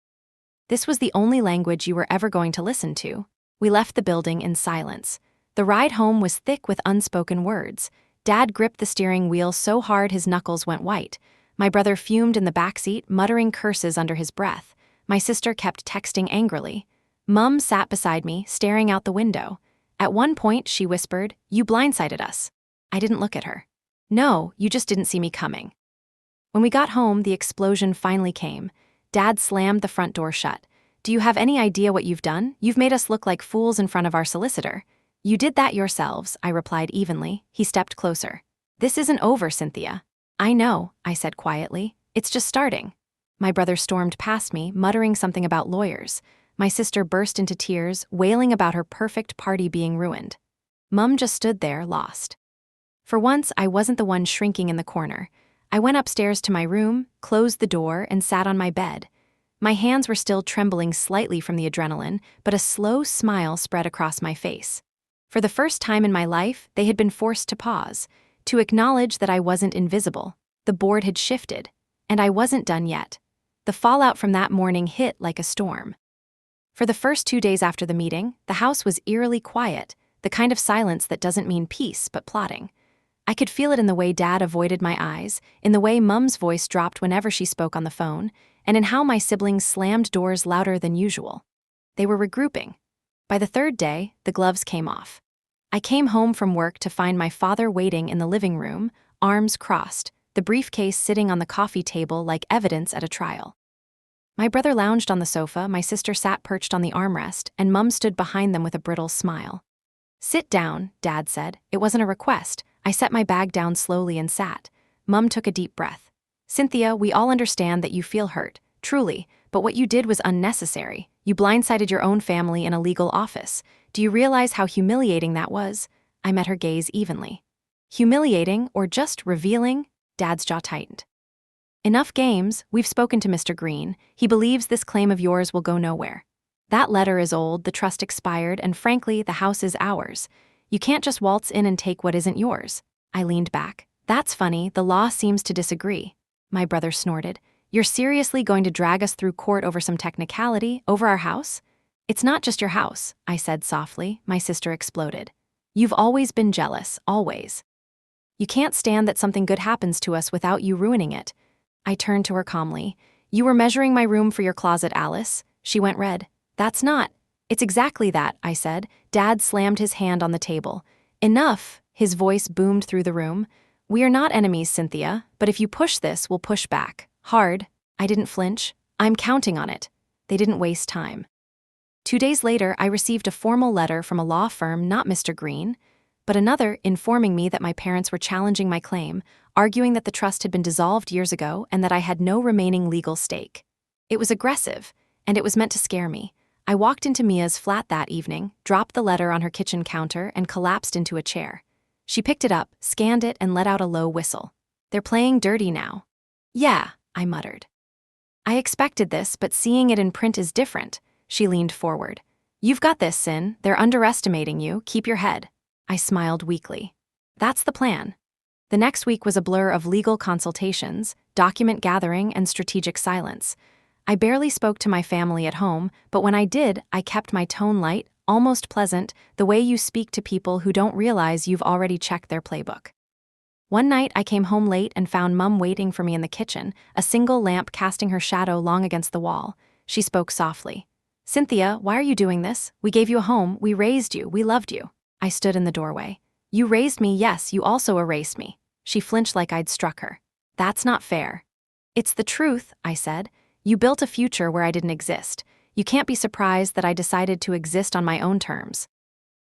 This was the only language you were ever going to listen to. We left the building in silence. The ride home was thick with unspoken words. Dad gripped the steering wheel so hard his knuckles went white. My brother fumed in the backseat, muttering curses under his breath. My sister kept texting angrily. Mum sat beside me, staring out the window. At one point, she whispered, "You blindsided us." I didn't look at her. "No, you just didn't see me coming." When we got home, the explosion finally came. Dad slammed the front door shut. "Do you have any idea what you've done? You've made us look like fools in front of our solicitor." "You did that yourselves," I replied evenly. He stepped closer. "This isn't over, Cynthia." "I know," I said quietly. "It's just starting." My brother stormed past me, muttering something about lawyers. My sister burst into tears, wailing about her perfect party being ruined. Mum just stood there, lost. For once, I wasn't the one shrinking in the corner. I went upstairs to my room, closed the door, and sat on my bed. My hands were still trembling slightly from the adrenaline, but a slow smile spread across my face. For the first time in my life, they had been forced to pause, to acknowledge that I wasn't invisible. The board had shifted, and I wasn't done yet. The fallout from that morning hit like a storm. For the first 2 days after the meeting, the house was eerily quiet, the kind of silence that doesn't mean peace but plotting. I could feel it in the way Dad avoided my eyes, in the way Mum's voice dropped whenever she spoke on the phone, and in how my siblings slammed doors louder than usual. They were regrouping. By the third day, the gloves came off. I came home from work to find my father waiting in the living room, arms crossed, the briefcase sitting on the coffee table like evidence at a trial. My brother lounged on the sofa, my sister sat perched on the armrest, and Mum stood behind them with a brittle smile. "Sit down," Dad said. It wasn't a request. I set my bag down slowly and sat. Mum took a deep breath. "Cynthia, we all understand that you feel hurt, truly, but what you did was unnecessary. You blindsided your own family in a legal office. Do you realize how humiliating that was? I met her gaze evenly. Humiliating or just revealing? Dad's jaw tightened. Enough games, we've spoken to Mr. Green. He believes this claim of yours will go nowhere. That letter is old, the trust expired, and frankly, the house is ours. You can't just waltz in and take what isn't yours. I leaned back. That's funny, the law seems to disagree. My brother snorted. You're seriously going to drag us through court over some technicality, over our house? It's not just your house, I said softly. My sister exploded. You've always been jealous, always. You can't stand that something good happens to us without you ruining it. I turned to her calmly. You were measuring my room for your closet, Alice. She went red. That's not. It's exactly that, I said. Dad slammed his hand on the table. Enough, his voice boomed through the room. We are not enemies, Cynthia, but if you push this, we'll push back. Hard. I didn't flinch. I'm counting on it. They didn't waste time. 2 days later, I received a formal letter from a law firm, not Mr. Green, but another informing me that my parents were challenging my claim, arguing that the trust had been dissolved years ago and that I had no remaining legal stake. It was aggressive, and it was meant to scare me. I walked into Mia's flat that evening, dropped the letter on her kitchen counter, and collapsed into a chair. She picked it up, scanned it, and let out a low whistle. They're playing dirty now. Yeah, I muttered. I expected this, but seeing it in print is different. She leaned forward. You've got this, Sin. They're underestimating you. Keep your head. I smiled weakly. That's the plan. The next week was a blur of legal consultations, document gathering, and strategic silence. I barely spoke to my family at home, but when I did, I kept my tone light, almost pleasant, the way you speak to people who don't realize you've already checked their playbook. One night, I came home late and found Mum waiting for me in the kitchen, a single lamp casting her shadow long against the wall. She spoke softly. Cynthia, why are you doing this? We gave you a home, we raised you, we loved you. I stood in the doorway. You raised me, yes, you also erased me. She flinched like I'd struck her. That's not fair. It's the truth, I said. You built a future where I didn't exist. You can't be surprised that I decided to exist on my own terms.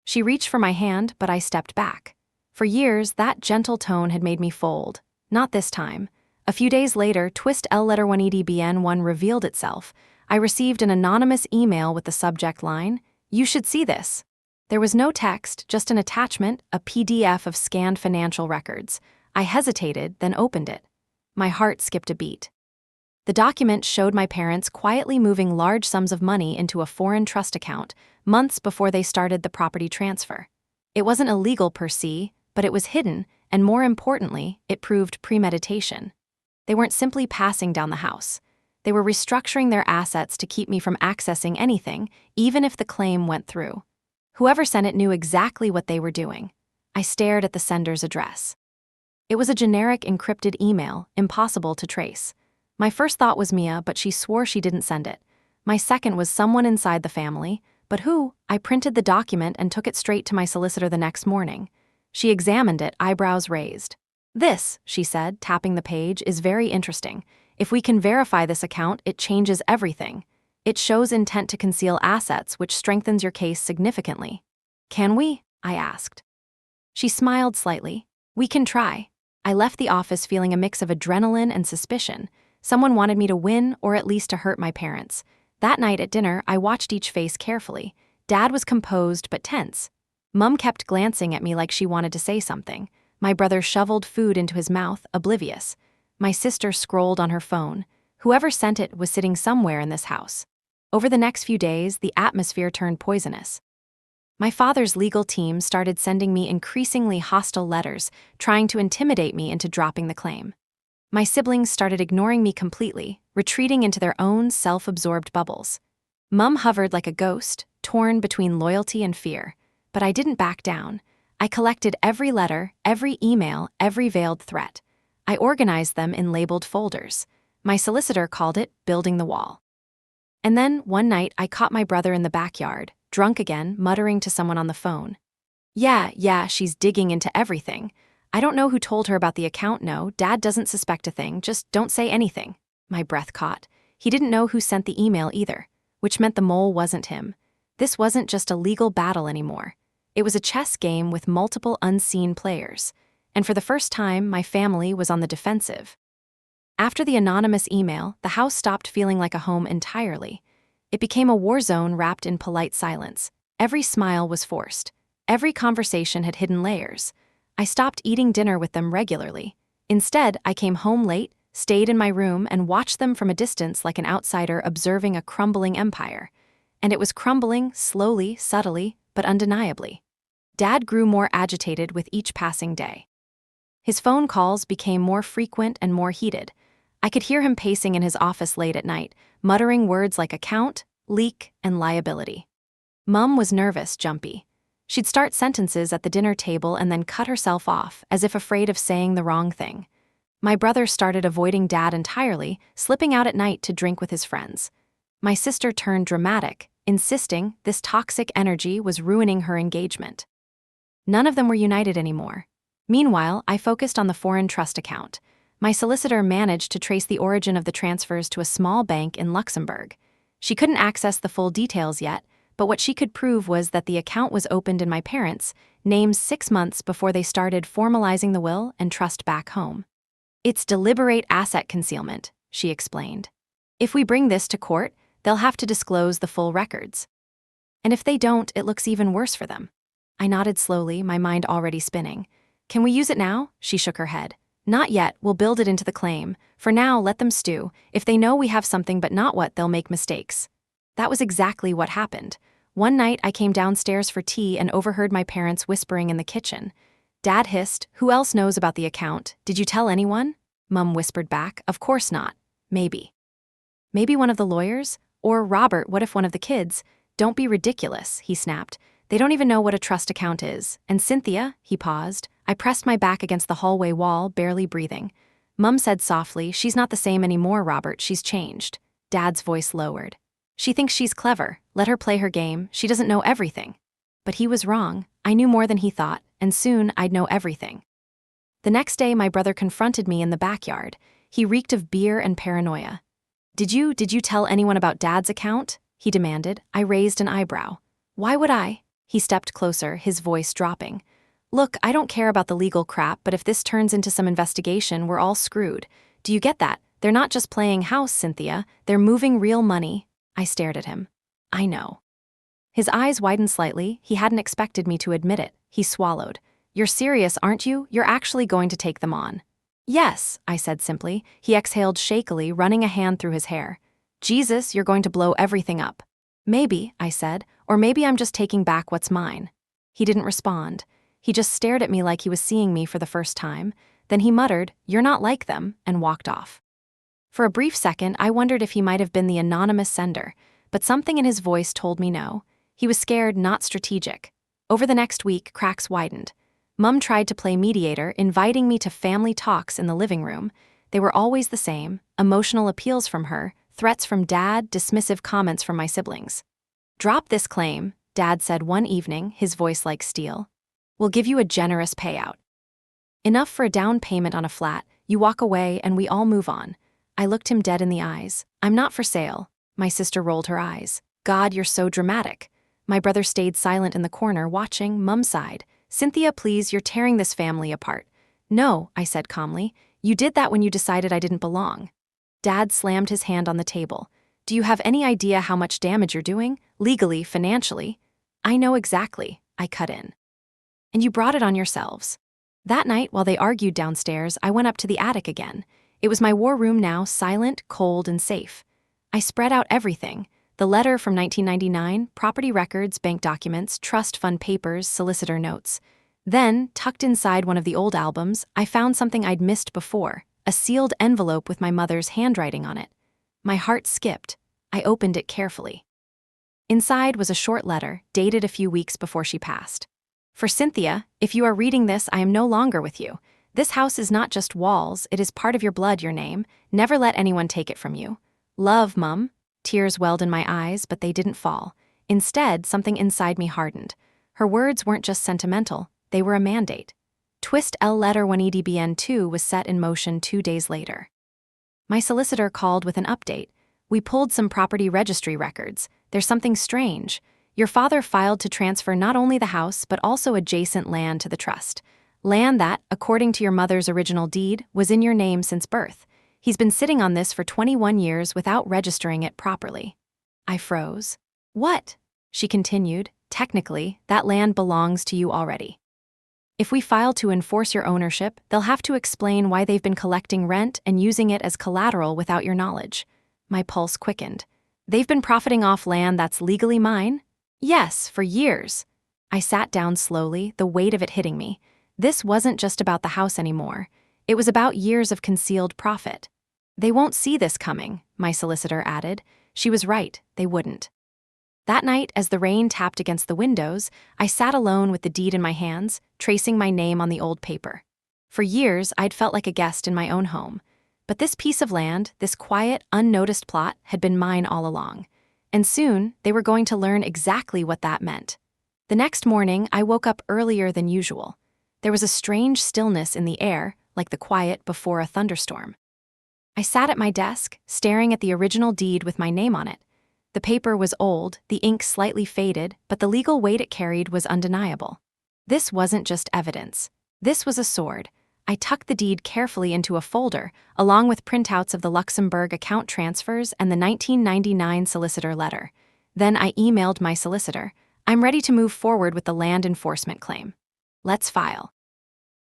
She reached for my hand, but I stepped back. For years, that gentle tone had made me fold. Not this time. A few days later, Twist L letter 1EDBN1 revealed itself. I received an anonymous email with the subject line, "You should see this." There was no text, just an attachment, a PDF of scanned financial records. I hesitated, then opened it. My heart skipped a beat. The document showed my parents quietly moving large sums of money into a foreign trust account, months before they started the property transfer. It wasn't illegal per se, but it was hidden, and more importantly, it proved premeditation. They weren't simply passing down the house. They were restructuring their assets to keep me from accessing anything, even if the claim went through. Whoever sent it knew exactly what they were doing. I stared at the sender's address. It was a generic encrypted email, impossible to trace. My first thought was Mia, but she swore she didn't send it. My second was someone inside the family, but who? I printed the document and took it straight to my solicitor the next morning. She examined it, eyebrows raised. This, she said, tapping the page, is very interesting. If we can verify this account, it changes everything. It shows intent to conceal assets, which strengthens your case significantly. Can we? I asked. She smiled slightly. We can try. I left the office feeling a mix of adrenaline and suspicion. Someone wanted me to win, or at least to hurt my parents. That night at dinner, I watched each face carefully. Dad was composed but tense. Mum kept glancing at me like she wanted to say something. My brother shoveled food into his mouth, oblivious. My sister scrolled on her phone. Whoever sent it was sitting somewhere in this house. Over the next few days, the atmosphere turned poisonous. My father's legal team started sending me increasingly hostile letters, trying to intimidate me into dropping the claim. My siblings started ignoring me completely, retreating into their own self-absorbed bubbles. Mum hovered like a ghost, torn between loyalty and fear. But I didn't back down. I collected every letter, every email, every veiled threat. I organized them in labeled folders. My solicitor called it building the wall. And then, one night, I caught my brother in the backyard, drunk again, muttering to someone on the phone. Yeah, she's digging into everything. I don't know who told her about the account, no, Dad doesn't suspect a thing, just don't say anything. My breath caught. He didn't know who sent the email either, which meant the mole wasn't him. This wasn't just a legal battle anymore. It was a chess game with multiple unseen players. And for the first time, my family was on the defensive. After the anonymous email, the house stopped feeling like a home entirely. It became a war zone wrapped in polite silence. Every smile was forced. Every conversation had hidden layers. I stopped eating dinner with them regularly. Instead, I came home late, stayed in my room, and watched them from a distance like an outsider observing a crumbling empire. And it was crumbling, slowly, subtly, but undeniably. Dad grew more agitated with each passing day. His phone calls became more frequent and more heated. I could hear him pacing in his office late at night, muttering words like account, leak, and liability. Mum was nervous, jumpy. She'd start sentences at the dinner table and then cut herself off, as if afraid of saying the wrong thing. My brother started avoiding Dad entirely, slipping out at night to drink with his friends. My sister turned dramatic, insisting this toxic energy was ruining her engagement. None of them were united anymore. Meanwhile, I focused on the foreign trust account. My solicitor managed to trace the origin of the transfers to a small bank in Luxembourg. She couldn't access the full details yet, but what she could prove was that the account was opened in my parents' names 6 months before they started formalizing the will and trust back home. It's deliberate asset concealment, she explained. If we bring this to court, they'll have to disclose the full records. And if they don't, it looks even worse for them. I nodded slowly, my mind already spinning. Can we use it now? She shook her head. Not yet, we'll build it into the claim. For now, let them stew. If they know we have something but not what, they'll make mistakes. That was exactly what happened. One night, I came downstairs for tea and overheard my parents whispering in the kitchen. Dad hissed, "Who else knows about the account? Did you tell anyone?" Mum whispered back, "Of course not. Maybe. Maybe one of the lawyers? Or Robert, what if one of the kids?" "Don't be ridiculous," he snapped. "They don't even know what a trust account is. And Cynthia," he paused. I pressed my back against the hallway wall, barely breathing. Mum said softly, "She's not the same anymore, Robert. She's changed." Dad's voice lowered. "She thinks she's clever. Let her play her game. She doesn't know everything." But he was wrong. I knew more than he thought, and soon I'd know everything. The next day, my brother confronted me in the backyard. He reeked of beer and paranoia. Did you tell anyone about Dad's account?" he demanded. I raised an eyebrow. "Why would I?" He stepped closer, his voice dropping. "Look, I don't care about the legal crap, but if this turns into some investigation, we're all screwed. Do you get that? They're not just playing house, Cynthia. They're moving real money." I stared at him. "I know." His eyes widened slightly. He hadn't expected me to admit it. He swallowed. "You're serious, aren't you? You're actually going to take them on." "Yes," I said simply. He exhaled shakily, running a hand through his hair. "Jesus, you're going to blow everything up." "Maybe," I said, "or maybe I'm just taking back what's mine." He didn't respond. He just stared at me like he was seeing me for the first time. Then he muttered, "You're not like them," and walked off. For a brief second, I wondered if he might have been the anonymous sender, but something in his voice told me no. He was scared, not strategic. Over the next week, cracks widened. Mum tried to play mediator, inviting me to family talks in the living room. They were always the same: emotional appeals from her, threats from Dad, dismissive comments from my siblings. "Drop this claim," Dad said one evening, his voice like steel. "We'll give you a generous payout. Enough for a down payment on a flat. You walk away and we all move on." I looked him dead in the eyes. "I'm not for sale." My sister rolled her eyes. "God, you're so dramatic." My brother stayed silent in the corner, watching. Mum sighed. "Cynthia, please, you're tearing this family apart." "No," I said calmly. "You did that when you decided I didn't belong." Dad slammed his hand on the table. "Do you have any idea how much damage you're doing? Legally, financially?" "I know exactly," I cut in. "And you brought it on yourselves." That night, while they argued downstairs, I went up to the attic again. It was my war room now, silent, cold, and safe. I spread out everything: the letter from 1999, property records, bank documents, trust fund papers, solicitor notes. Then, tucked inside one of the old albums, I found something I'd missed before: a sealed envelope with my mother's handwriting on it. My heart skipped. I opened it carefully. Inside was a short letter, dated a few weeks before she passed. "For Cynthia, if you are reading this, I am no longer with you. This house is not just walls, it is part of your blood, your name. Never let anyone take it from you. Love, Mum." Tears welled in my eyes, but they didn't fall. Instead, something inside me hardened. Her words weren't just sentimental, they were a mandate. Twist L letter 1 EDBN 2 was set in motion 2 days later. My solicitor called with an update. "We pulled some property registry records. There's something strange. Your father filed to transfer not only the house, but also adjacent land to the trust. Land that, according to your mother's original deed, was in your name since birth. He's been sitting on this for 21 years without registering it properly." I froze. "What?" She continued, technically, that land belongs to you already. If we file to enforce your ownership, they'll have to explain why they've been collecting rent and using it as collateral without your knowledge. My pulse quickened. They've been profiting off land that's legally mine? Yes, for years. I sat down slowly, the weight of it hitting me. This wasn't just about the house anymore. It was about years of concealed profit. They won't see this coming, my solicitor added. She was right, they wouldn't. That night, as the rain tapped against the windows, I sat alone with the deed in my hands, tracing my name on the old paper. For years, I'd felt like a guest in my own home. But this piece of land, this quiet, unnoticed plot, had been mine all along. And soon, they were going to learn exactly what that meant. The next morning, I woke up earlier than usual. There was a strange stillness in the air, like the quiet before a thunderstorm. I sat at my desk, staring at the original deed with my name on it. The paper was old, the ink slightly faded, but the legal weight it carried was undeniable. This wasn't just evidence. This was a sword. I tucked the deed carefully into a folder, along with printouts of the Luxembourg account transfers and the 1999 solicitor letter. Then I emailed my solicitor. I'm ready to move forward with the land enforcement claim. Let's file.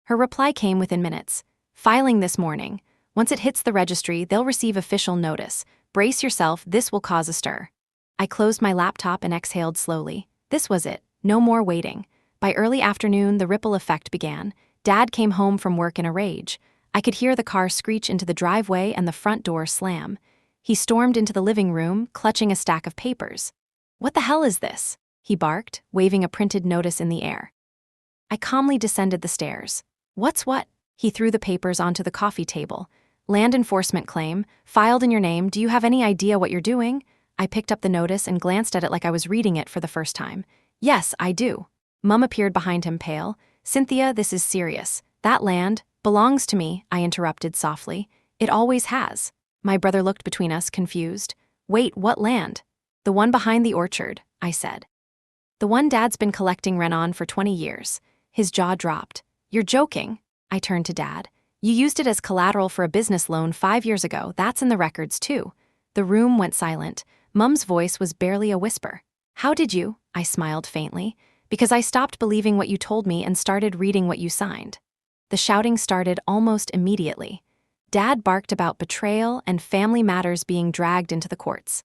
Her reply came within minutes. Filing this morning. Once it hits the registry, they'll receive official notice. Brace yourself, this will cause a stir. I closed my laptop and exhaled slowly. This was it. No more waiting. By early afternoon, the ripple effect began. Dad came home from work in a rage. I could hear the car screech into the driveway and the front door slam. He stormed into the living room, clutching a stack of papers. "What the hell is this?" he barked, waving a printed notice in the air. I calmly descended the stairs. "What's what?" He threw the papers onto the coffee table. "Land enforcement claim, filed in your name. Do you have any idea what you're doing?" I picked up the notice and glanced at it like I was reading it for the first time. "Yes, I do." Mum appeared behind him, pale. "Cynthia, this is serious. That land belongs to me," I interrupted softly. "It always has." My brother looked between us, confused. "Wait, what land?" "The one behind the orchard," I said. "The one Dad's been collecting rent on for 20 years. His jaw dropped. "You're joking." I turned to Dad. "You used it as collateral for a business loan 5 years ago. That's in the records, too." The room went silent. Mum's voice was barely a whisper. "How did you?" I smiled faintly. "Because I stopped believing what you told me and started reading what you signed." The shouting started almost immediately. Dad barked about betrayal and family matters being dragged into the courts.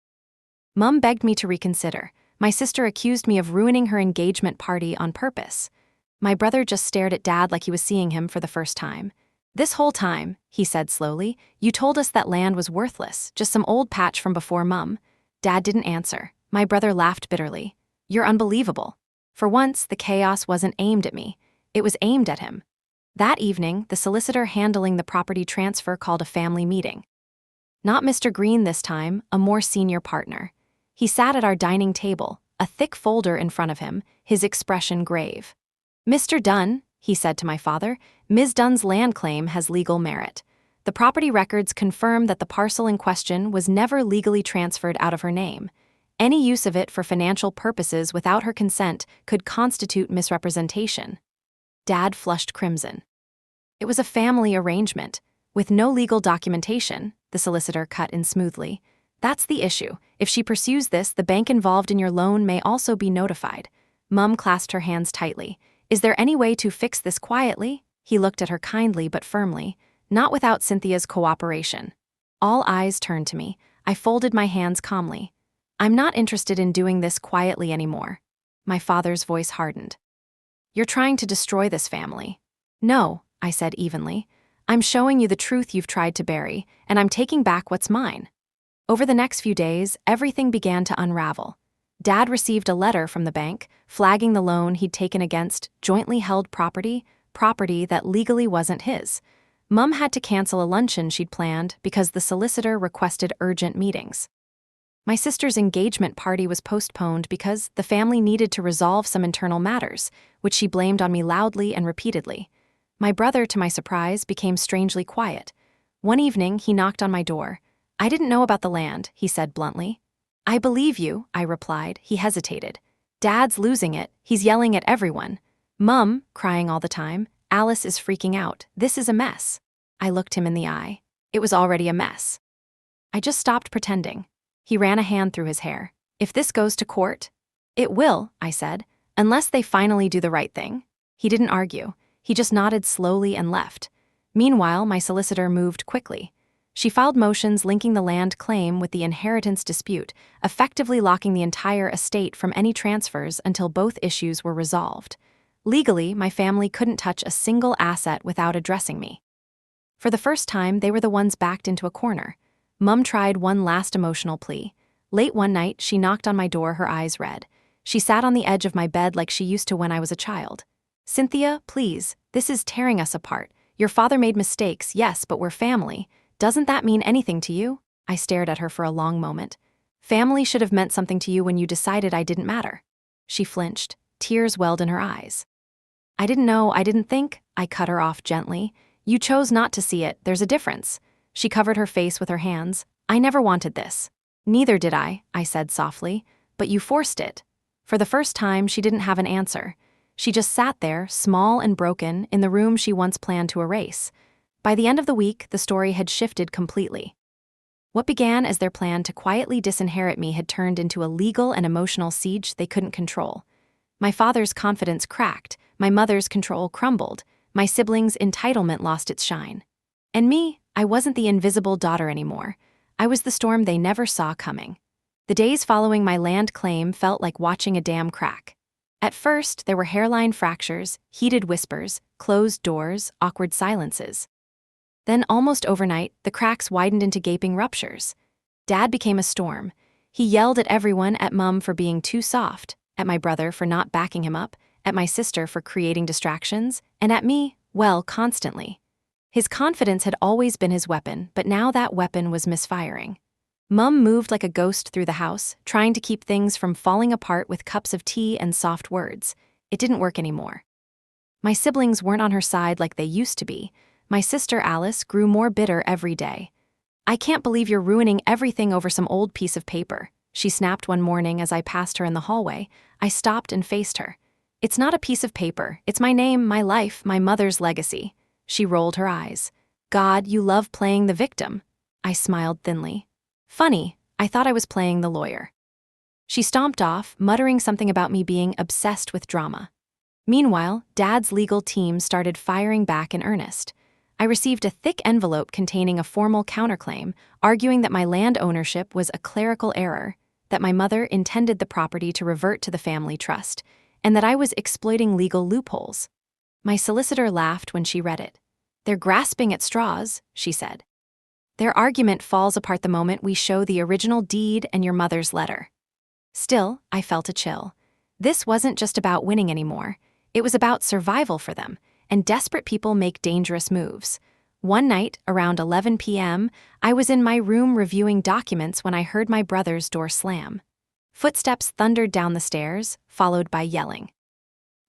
Mum begged me to reconsider. My sister accused me of ruining her engagement party on purpose. My brother just stared at Dad like he was seeing him for the first time. "This whole time," he said slowly, "you told us that land was worthless, just some old patch from before Mum." Dad didn't answer. My brother laughed bitterly. "You're unbelievable." For once, the chaos wasn't aimed at me. It was aimed at him. That evening, the solicitor handling the property transfer called a family meeting. Not Mr. Green this time, a more senior partner. He sat at our dining table, a thick folder in front of him, his expression grave. "Mr. Dunn," he said to my father, "Ms. Dunn's land claim has legal merit. The property records confirm that the parcel in question was never legally transferred out of her name. Any use of it for financial purposes without her consent could constitute misrepresentation." Dad flushed crimson. "It was a family arrangement, with no legal documentation," the solicitor cut in smoothly. "That's the issue. If she pursues this, the bank involved in your loan may also be notified." Mum clasped her hands tightly. "Is there any way to fix this quietly?" He looked at her kindly but firmly. "Not without Cynthia's cooperation." All eyes turned to me. I folded my hands calmly. "I'm not interested in doing this quietly anymore." My father's voice hardened. "You're trying to destroy this family." "No," I said evenly. "I'm showing you the truth you've tried to bury, and I'm taking back what's mine." Over the next few days, everything began to unravel. Dad received a letter from the bank, flagging the loan he'd taken against jointly held property that legally wasn't his. Mum had to cancel a luncheon she'd planned because the solicitor requested urgent meetings. My sister's engagement party was postponed because the family needed to resolve some internal matters, which she blamed on me loudly and repeatedly. My brother, to my surprise, became strangely quiet. One evening, he knocked on my door. "I didn't know about the land," he said bluntly. "I believe you," I replied. He hesitated. "Dad's losing it. He's yelling at everyone. Mum, crying all the time. Alice is freaking out. This is a mess." I looked him in the eye. It was already a mess. I just stopped pretending. He ran a hand through his hair. "If this goes to court?" "It will," I said. Unless they finally do the right thing. He didn't argue. He just nodded slowly and left. Meanwhile, my solicitor moved quickly. She filed motions linking the land claim with the inheritance dispute, effectively locking the entire estate from any transfers until both issues were resolved. Legally, my family couldn't touch a single asset without addressing me. For the first time, they were the ones backed into a corner. Mum tried one last emotional plea. Late one night, she knocked on my door, her eyes red. She sat on the edge of my bed like she used to when I was a child. "Cynthia, please, this is tearing us apart. Your father made mistakes, yes, but we're family. Doesn't that mean anything to you?" I stared at her for a long moment. "Family should have meant something to you when you decided I didn't matter." She flinched. Tears welled in her eyes. "I didn't know, I didn't think," I cut her off gently. "You chose not to see it, there's a difference." She covered her face with her hands. "I never wanted this." "Neither did I said softly. "But you forced it." For the first time, she didn't have an answer. She just sat there, small and broken, in the room she once planned to erase. By the end of the week, the story had shifted completely. What began as their plan to quietly disinherit me had turned into a legal and emotional siege they couldn't control. My father's confidence cracked, my mother's control crumbled, my siblings' entitlement lost its shine. And me, I wasn't the invisible daughter anymore. I was the storm they never saw coming. The days following my land claim felt like watching a dam crack. At first, there were hairline fractures, heated whispers, closed doors, awkward silences. Then, almost overnight, the cracks widened into gaping ruptures. Dad became a storm. He yelled at everyone, at Mum for being too soft, at my brother for not backing him up, at my sister for creating distractions, and at me, well, constantly. His confidence had always been his weapon, but now that weapon was misfiring. Mum moved like a ghost through the house, trying to keep things from falling apart with cups of tea and soft words. It didn't work anymore. My siblings weren't on her side like they used to be. My sister Alice grew more bitter every day. "I can't believe you're ruining everything over some old piece of paper," she snapped one morning as I passed her in the hallway. I stopped and faced her. "It's not a piece of paper. It's my name, my life, my mother's legacy." She rolled her eyes. "God, you love playing the victim." I smiled thinly. "Funny, I thought I was playing the lawyer." She stomped off, muttering something about me being obsessed with drama. Meanwhile, Dad's legal team started firing back in earnest. I received a thick envelope containing a formal counterclaim, arguing that my land ownership was a clerical error, that my mother intended the property to revert to the family trust, and that I was exploiting legal loopholes. My solicitor laughed when she read it. "They're grasping at straws," she said. "Their argument falls apart the moment we show the original deed and your mother's letter." Still, I felt a chill. This wasn't just about winning anymore. It was about survival for them, and desperate people make dangerous moves. One night, around 11 p.m., I was in my room reviewing documents when I heard my brother's door slam. Footsteps thundered down the stairs, followed by yelling.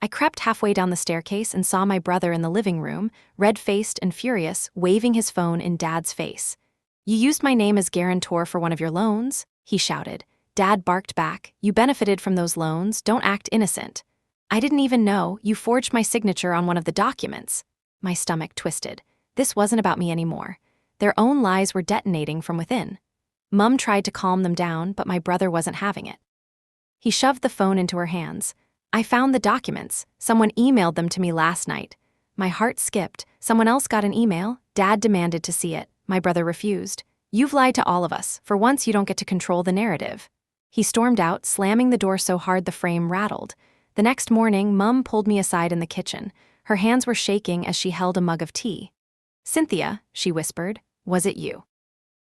I crept halfway down the staircase and saw my brother in the living room, red-faced and furious, waving his phone in Dad's face. "You used my name as guarantor for one of your loans," he shouted. Dad barked back, "You benefited from those loans, don't act innocent." "I didn't even know, you forged my signature on one of the documents." My stomach twisted. This wasn't about me anymore. Their own lies were detonating from within. Mum tried to calm them down, but my brother wasn't having it. He shoved the phone into her hands. "I found the documents. Someone emailed them to me last night." My heart skipped. Someone else got an email? Dad demanded to see it. My brother refused. "You've lied to all of us. For once, you don't get to control the narrative." He stormed out, slamming the door so hard the frame rattled. The next morning, Mum pulled me aside in the kitchen. Her hands were shaking as she held a mug of tea. "Cynthia," she whispered, "was it you?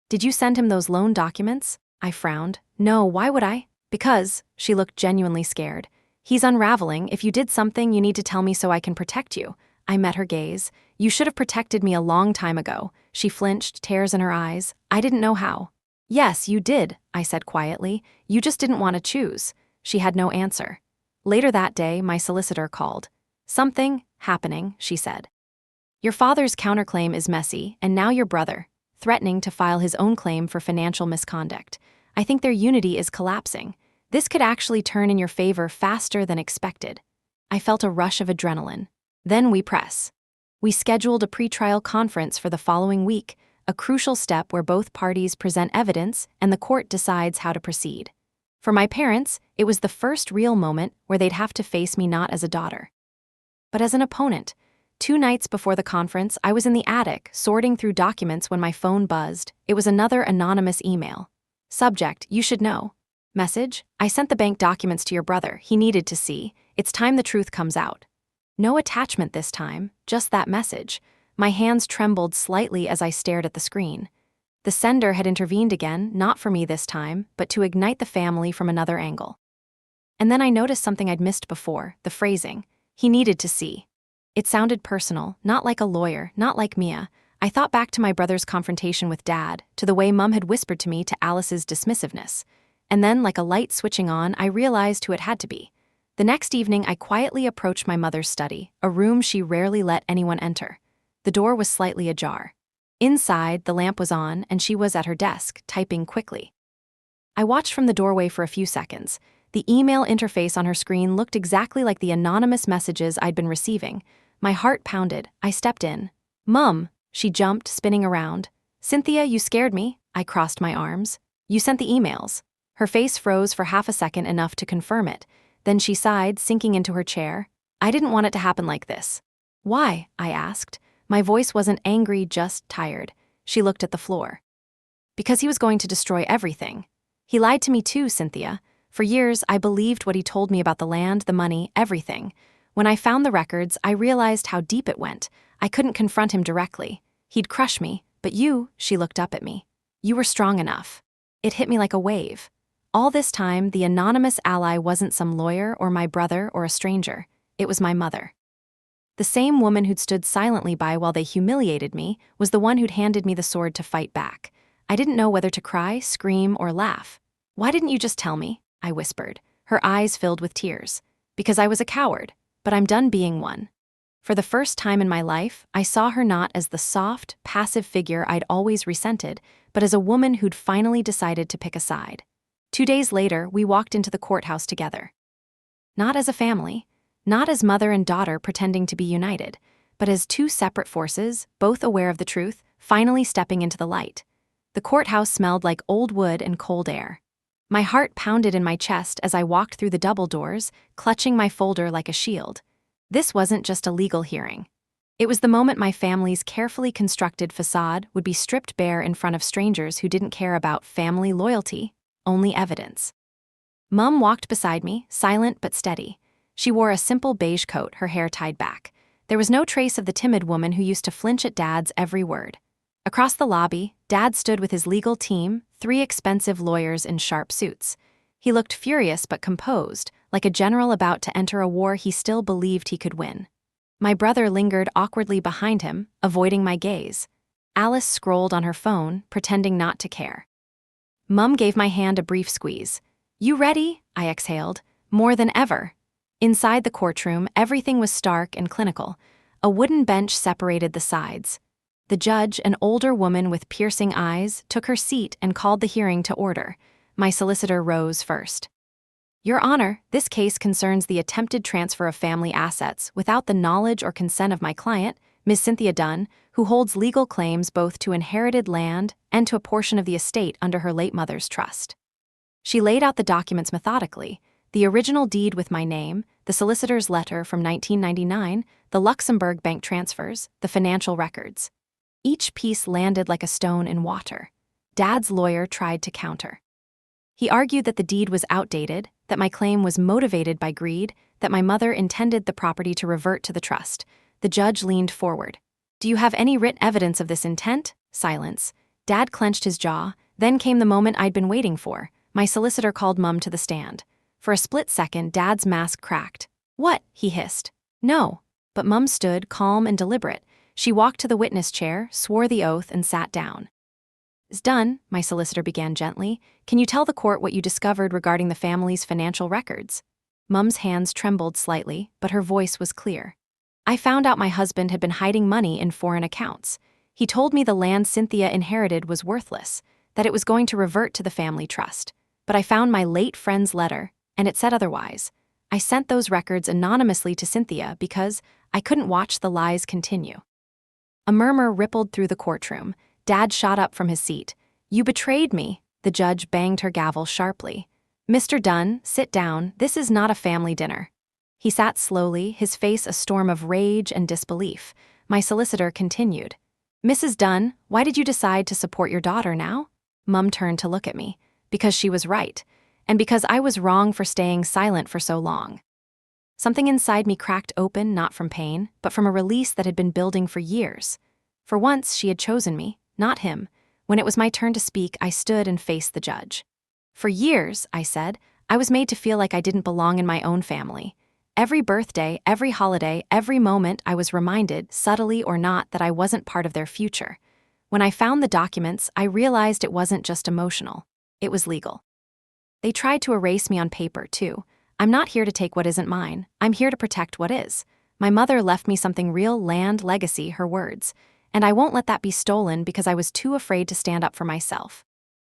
Did you send him those loan documents?" I frowned. "No, why would I?" "Because," she looked genuinely scared. "He's unraveling. If you did something, you need to tell me so I can protect you." I met her gaze. "You should have protected me a long time ago." She flinched, tears in her eyes. "I didn't know how." "Yes, you did," I said quietly. "You just didn't want to choose." She had no answer. Later that day, my solicitor called. "Something happening," she said. "Your father's counterclaim is messy, and now your brother, threatening to file his own claim for financial misconduct. I think their unity is collapsing. This could actually turn in your favor faster than expected." I felt a rush of adrenaline. Then we press. We scheduled a pretrial conference for the following week, a crucial step where both parties present evidence and the court decides how to proceed. For my parents, it was the first real moment where they'd have to face me not as a daughter, but as an opponent. 2 nights before the conference, I was in the attic, sorting through documents when my phone buzzed. It was another anonymous email. Subject, you should know. Message, I sent the bank documents to your brother. He needed to see. It's time the truth comes out. No attachment this time, just that message. My hands trembled slightly as I stared at the screen. The sender had intervened again, not for me this time, but to ignite the family from another angle. And then I noticed something I'd missed before, the phrasing. He needed to see. It sounded personal, not like a lawyer, not like Mia. I thought back to my brother's confrontation with Dad, to the way Mum had whispered to me to Alice's dismissiveness. And then, like a light switching on, I realized who it had to be. The next evening, I quietly approached my mother's study, a room she rarely let anyone enter. The door was slightly ajar. Inside, the lamp was on, and she was at her desk, typing quickly. I watched from the doorway for a few seconds. The email interface on her screen looked exactly like the anonymous messages I'd been receiving. My heart pounded. I stepped in. Mum, she jumped, spinning around. Cynthia, you scared me. I crossed my arms. You sent the emails. Her face froze for half a second, enough to confirm it. Then she sighed, sinking into her chair. I didn't want it to happen like this. Why? I asked. My voice wasn't angry, just tired. She looked at the floor. Because he was going to destroy everything. He lied to me too, Cynthia. For years, I believed what he told me about the land, the money, everything. When I found the records, I realized how deep it went. I couldn't confront him directly. He'd crush me, but you, she looked up at me. You were strong enough. It hit me like a wave. All this time, the anonymous ally wasn't some lawyer or my brother or a stranger. It was my mother. The same woman who'd stood silently by while they humiliated me was the one who'd handed me the sword to fight back. I didn't know whether to cry, scream, or laugh. Why didn't you just tell me? I whispered, her eyes filled with tears. Because I was a coward, but I'm done being one. For the first time in my life, I saw her not as the soft, passive figure I'd always resented, but as a woman who'd finally decided to pick a side. 2 days later, we walked into the courthouse together. Not as a family, not as mother and daughter pretending to be united, but as two separate forces, both aware of the truth, finally stepping into the light. The courthouse smelled like old wood and cold air. My heart pounded in my chest as I walked through the double doors, clutching my folder like a shield. This wasn't just a legal hearing. It was the moment my family's carefully constructed facade would be stripped bare in front of strangers who didn't care about family loyalty, only evidence. Mum walked beside me, silent but steady. She wore a simple beige coat, her hair tied back. There was no trace of the timid woman who used to flinch at Dad's every word. Across the lobby, Dad stood with his legal team, 3 expensive lawyers in sharp suits. He looked furious but composed, like a general about to enter a war he still believed he could win. My brother lingered awkwardly behind him, avoiding my gaze. Alice scrolled on her phone, pretending not to care. Mum gave my hand a brief squeeze. You ready? I exhaled. More than ever. Inside the courtroom, everything was stark and clinical. A wooden bench separated the sides. The judge, an older woman with piercing eyes, took her seat and called the hearing to order. My solicitor rose first. Your Honor, this case concerns the attempted transfer of family assets without the knowledge or consent of my client, Ms. Cynthia Dunn, who holds legal claims both to inherited land and to a portion of the estate under her late mother's trust. She laid out the documents methodically, the original deed with my name, the solicitor's letter from 1999, the Luxembourg bank transfers, the financial records. Each piece landed like a stone in water. Dad's lawyer tried to counter. He argued that the deed was outdated, that my claim was motivated by greed, that my mother intended the property to revert to the trust. The judge leaned forward. Do you have any written evidence of this intent? Silence. Dad clenched his jaw. Then came the moment I'd been waiting for. My solicitor called Mum to the stand. For a split second, Dad's mask cracked. What? He hissed. No. But Mum stood, calm and deliberate. She walked to the witness chair, swore the oath, and sat down. It's done, my solicitor began gently. Can you tell the court what you discovered regarding the family's financial records? Mum's hands trembled slightly, but her voice was clear. I found out my husband had been hiding money in foreign accounts. He told me the land Cynthia inherited was worthless, that it was going to revert to the family trust. But I found my late friend's letter, and it said otherwise. I sent those records anonymously to Cynthia because I couldn't watch the lies continue. A murmur rippled through the courtroom. Dad shot up from his seat. You betrayed me, the judge banged her gavel sharply. Mr. Dunn, sit down, this is not a family dinner. He sat slowly, his face a storm of rage and disbelief. My solicitor continued. Mrs. Dunn, why did you decide to support your daughter now? Mum turned to look at me. Because she was right. And because I was wrong for staying silent for so long. Something inside me cracked open, not from pain, but from a release that had been building for years. For once, she had chosen me, not him. When it was my turn to speak, I stood and faced the judge. For years, I said, I was made to feel like I didn't belong in my own family. Every birthday, every holiday, every moment, I was reminded, subtly or not, that I wasn't part of their future. When I found the documents, I realized it wasn't just emotional. It was legal. They tried to erase me on paper, too. I'm not here to take what isn't mine. I'm here to protect what is. My mother left me something real, land, legacy, her words. And I won't let that be stolen because I was too afraid to stand up for myself.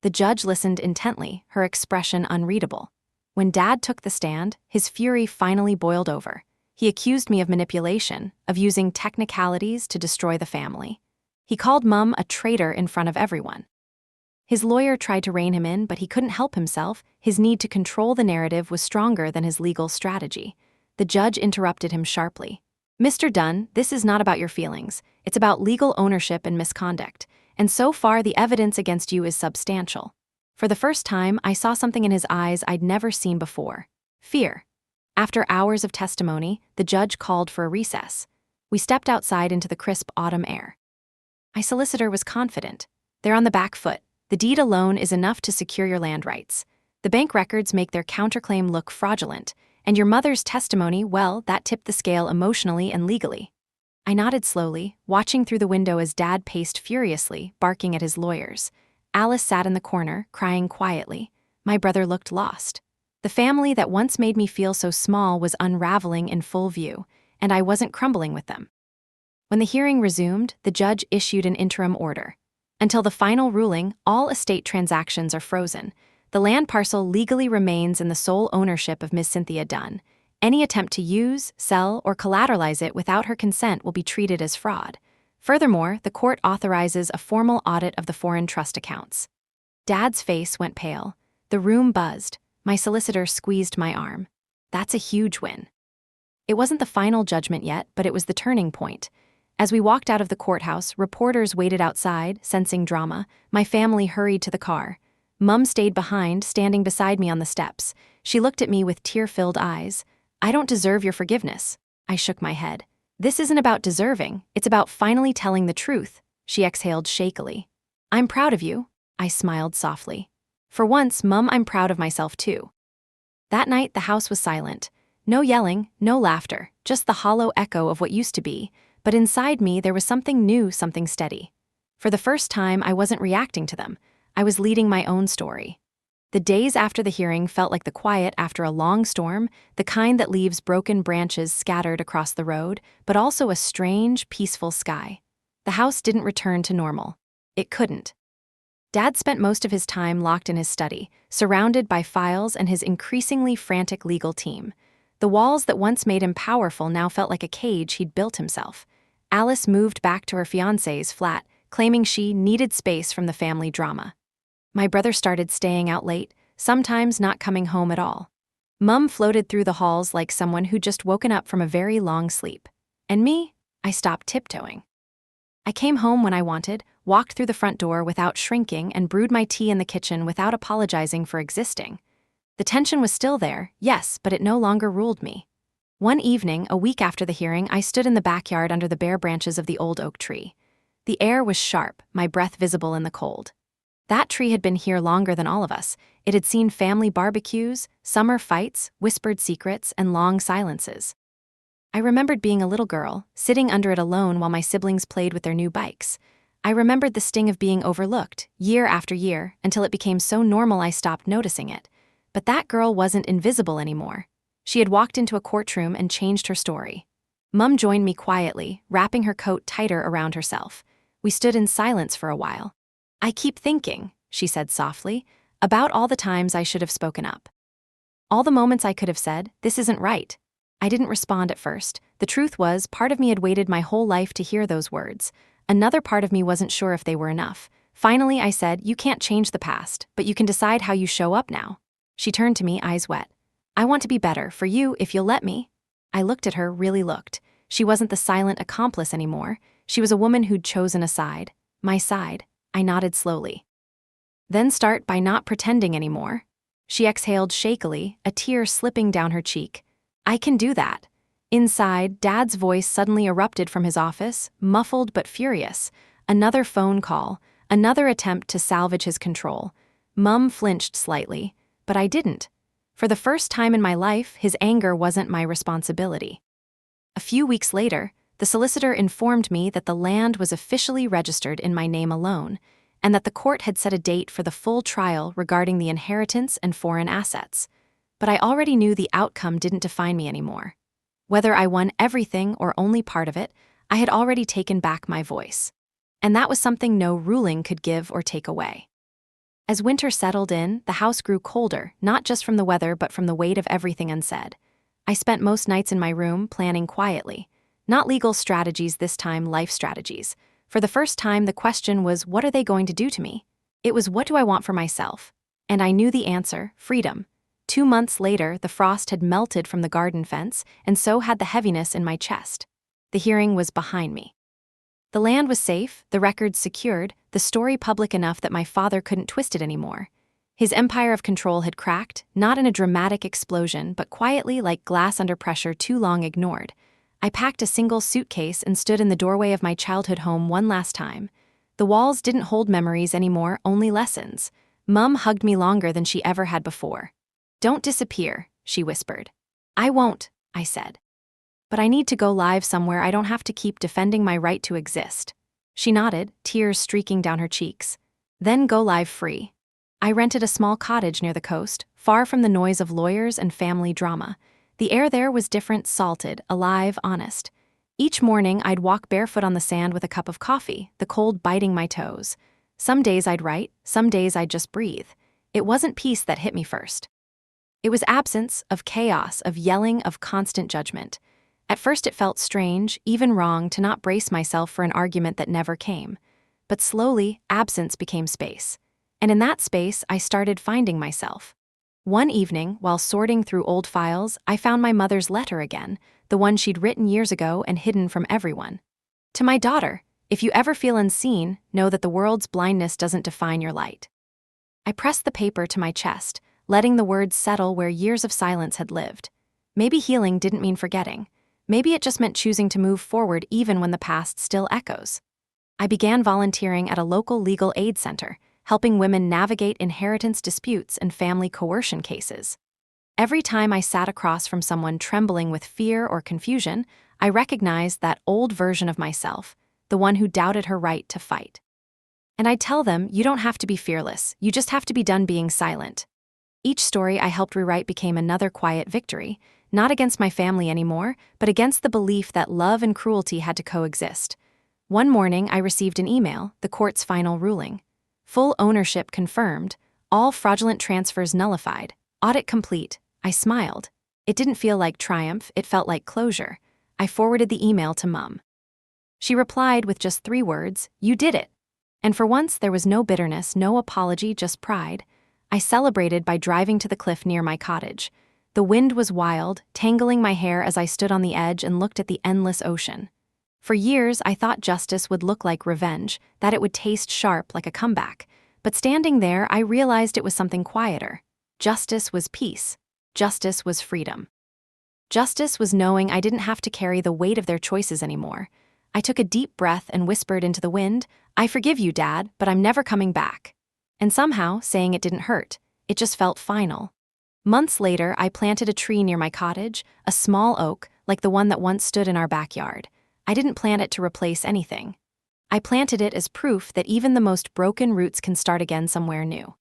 The judge listened intently, her expression unreadable. When Dad took the stand, his fury finally boiled over. He accused me of manipulation, of using technicalities to destroy the family. He called Mum a traitor in front of everyone. His lawyer tried to rein him in, but he couldn't help himself. His need to control the narrative was stronger than his legal strategy. The judge interrupted him sharply. Mr. Dunn, this is not about your feelings. It's about legal ownership and misconduct. And so far, the evidence against you is substantial. For the first time, I saw something in his eyes I'd never seen before. Fear. After hours of testimony, the judge called for a recess. We stepped outside into the crisp autumn air. My solicitor was confident. They're on the back foot. The deed alone is enough to secure your land rights. The bank records make their counterclaim look fraudulent, and your mother's testimony, well, that tipped the scale emotionally and legally. I nodded slowly, watching through the window as Dad paced furiously, barking at his lawyers. Alice sat in the corner, crying quietly. My brother looked lost. The family that once made me feel so small was unraveling in full view, and I wasn't crumbling with them. When the hearing resumed, the judge issued an interim order. Until the final ruling, all estate transactions are frozen. The land parcel legally remains in the sole ownership of Ms. Cynthia Dunn. Any attempt to use, sell, or collateralize it without her consent will be treated as fraud. Furthermore, the court authorizes a formal audit of the foreign trust accounts. Dad's face went pale. The room buzzed. My solicitor squeezed my arm. That's a huge win. It wasn't the final judgment yet, but it was the turning point. As we walked out of the courthouse, reporters waited outside, sensing drama. My family hurried to the car. Mum stayed behind, standing beside me on the steps. She looked at me with tear-filled eyes. I don't deserve your forgiveness. I shook my head. This isn't about deserving, it's about finally telling the truth. She exhaled shakily. I'm proud of you. I smiled softly. For once, Mum, I'm proud of myself too. That night, the house was silent. No yelling, no laughter, just the hollow echo of what used to be. But inside me, there was something new, something steady. For the first time, I wasn't reacting to them. I was leading my own story. The days after the hearing felt like the quiet after a long storm, the kind that leaves broken branches scattered across the road, but also a strange, peaceful sky. The house didn't return to normal. It couldn't. Dad spent most of his time locked in his study, surrounded by files and his increasingly frantic legal team. The walls that once made him powerful now felt like a cage he'd built himself. Alice moved back to her fiancé's flat, claiming she needed space from the family drama. My brother started staying out late, sometimes not coming home at all. Mum floated through the halls like someone who'd just woken up from a very long sleep. And me? I stopped tiptoeing. I came home when I wanted, walked through the front door without shrinking, and brewed my tea in the kitchen without apologizing for existing. The tension was still there, yes, but it no longer ruled me. One evening, a week after the hearing, I stood in the backyard under the bare branches of the old oak tree. The air was sharp, my breath visible in the cold. That tree had been here longer than all of us. It had seen family barbecues, summer fights, whispered secrets, and long silences. I remembered being a little girl, sitting under it alone while my siblings played with their new bikes. I remembered the sting of being overlooked, year after year, until it became so normal I stopped noticing it. But that girl wasn't invisible anymore. She had walked into a courtroom and changed her story. Mum joined me quietly, wrapping her coat tighter around herself. We stood in silence for a while. I keep thinking, she said softly, about all the times I should have spoken up. All the moments I could have said, this isn't right. I didn't respond at first. The truth was, part of me had waited my whole life to hear those words. Another part of me wasn't sure if they were enough. Finally, I said, you can't change the past, but you can decide how you show up now. She turned to me, eyes wet. I want to be better, for you, if you'll let me. I looked at her, really looked. She wasn't the silent accomplice anymore. She was a woman who'd chosen a side. My side. I nodded slowly. Then start by not pretending anymore. She exhaled shakily, a tear slipping down her cheek. I can do that. Inside, Dad's voice suddenly erupted from his office, muffled but furious. Another phone call, another attempt to salvage his control. Mum flinched slightly, but I didn't. For the first time in my life, his anger wasn't my responsibility. A few weeks later, the solicitor informed me that the land was officially registered in my name alone, and that the court had set a date for the full trial regarding the inheritance and foreign assets. But I already knew the outcome didn't define me anymore. Whether I won everything or only part of it, I had already taken back my voice. And that was something no ruling could give or take away. As winter settled in, the house grew colder, not just from the weather but from the weight of everything unsaid. I spent most nights in my room, planning quietly. Not legal strategies this time, life strategies. For the first time, the question was, what are they going to do to me? It was, what do I want for myself? And I knew the answer, freedom. 2 months later, the frost had melted from the garden fence, and so had the heaviness in my chest. The hearing was behind me. The land was safe, the records secured, the story public enough that my father couldn't twist it anymore. His empire of control had cracked, not in a dramatic explosion, but quietly like glass under pressure too long ignored. I packed a single suitcase and stood in the doorway of my childhood home one last time. The walls didn't hold memories anymore, only lessons. Mum hugged me longer than she ever had before. Don't disappear, she whispered. I won't, I said. But I need to go live somewhere I don't have to keep defending my right to exist. She nodded, tears streaking down her cheeks. Then go live free. I rented a small cottage near the coast, far from the noise of lawyers and family drama. The air there was different, salted, alive, honest. Each morning, I'd walk barefoot on the sand with a cup of coffee, the cold biting my toes. Some days I'd write, some days I'd just breathe. It wasn't peace that hit me first. It was absence, of chaos, of yelling, of constant judgment. At first it felt strange, even wrong, to not brace myself for an argument that never came. But slowly, absence became space. And in that space, I started finding myself. One evening, while sorting through old files, I found my mother's letter again, the one she'd written years ago and hidden from everyone. To my daughter, if you ever feel unseen, know that the world's blindness doesn't define your light. I pressed the paper to my chest, letting the words settle where years of silence had lived. Maybe healing didn't mean forgetting. Maybe it just meant choosing to move forward even when the past still echoes. I began volunteering at a local legal aid center, helping women navigate inheritance disputes and family coercion cases. Every time I sat across from someone trembling with fear or confusion, I recognized that old version of myself, the one who doubted her right to fight. And I'd tell them, you don't have to be fearless, you just have to be done being silent. Each story I helped rewrite became another quiet victory, not against my family anymore, but against the belief that love and cruelty had to coexist. One morning, I received an email, the court's final ruling. Full ownership confirmed, all fraudulent transfers nullified, audit complete. I smiled. It didn't feel like triumph, it felt like closure. I forwarded the email to Mum. She replied with just 3 words, "You did it." And for once, there was no bitterness, no apology, just pride. I celebrated by driving to the cliff near my cottage. The wind was wild, tangling my hair as I stood on the edge and looked at the endless ocean. For years, I thought justice would look like revenge, that it would taste sharp like a comeback. But standing there, I realized it was something quieter. Justice was peace. Justice was freedom. Justice was knowing I didn't have to carry the weight of their choices anymore. I took a deep breath and whispered into the wind, "I forgive you, Dad, but I'm never coming back." And somehow, saying it didn't hurt. It just felt final. Months later, I planted a tree near my cottage, a small oak, like the one that once stood in our backyard. I didn't plant it to replace anything. I planted it as proof that even the most broken roots can start again somewhere new.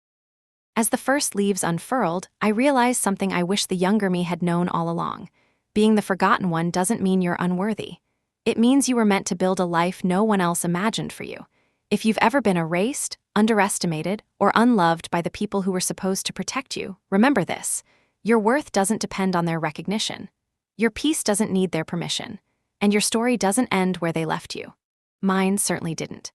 As the first leaves unfurled, I realized something I wish the younger me had known all along. Being the forgotten one doesn't mean you're unworthy. It means you were meant to build a life no one else imagined for you. If you've ever been erased, underestimated, or unloved by the people who were supposed to protect you, remember this. Your worth doesn't depend on their recognition. Your peace doesn't need their permission. And your story doesn't end where they left you. Mine certainly didn't.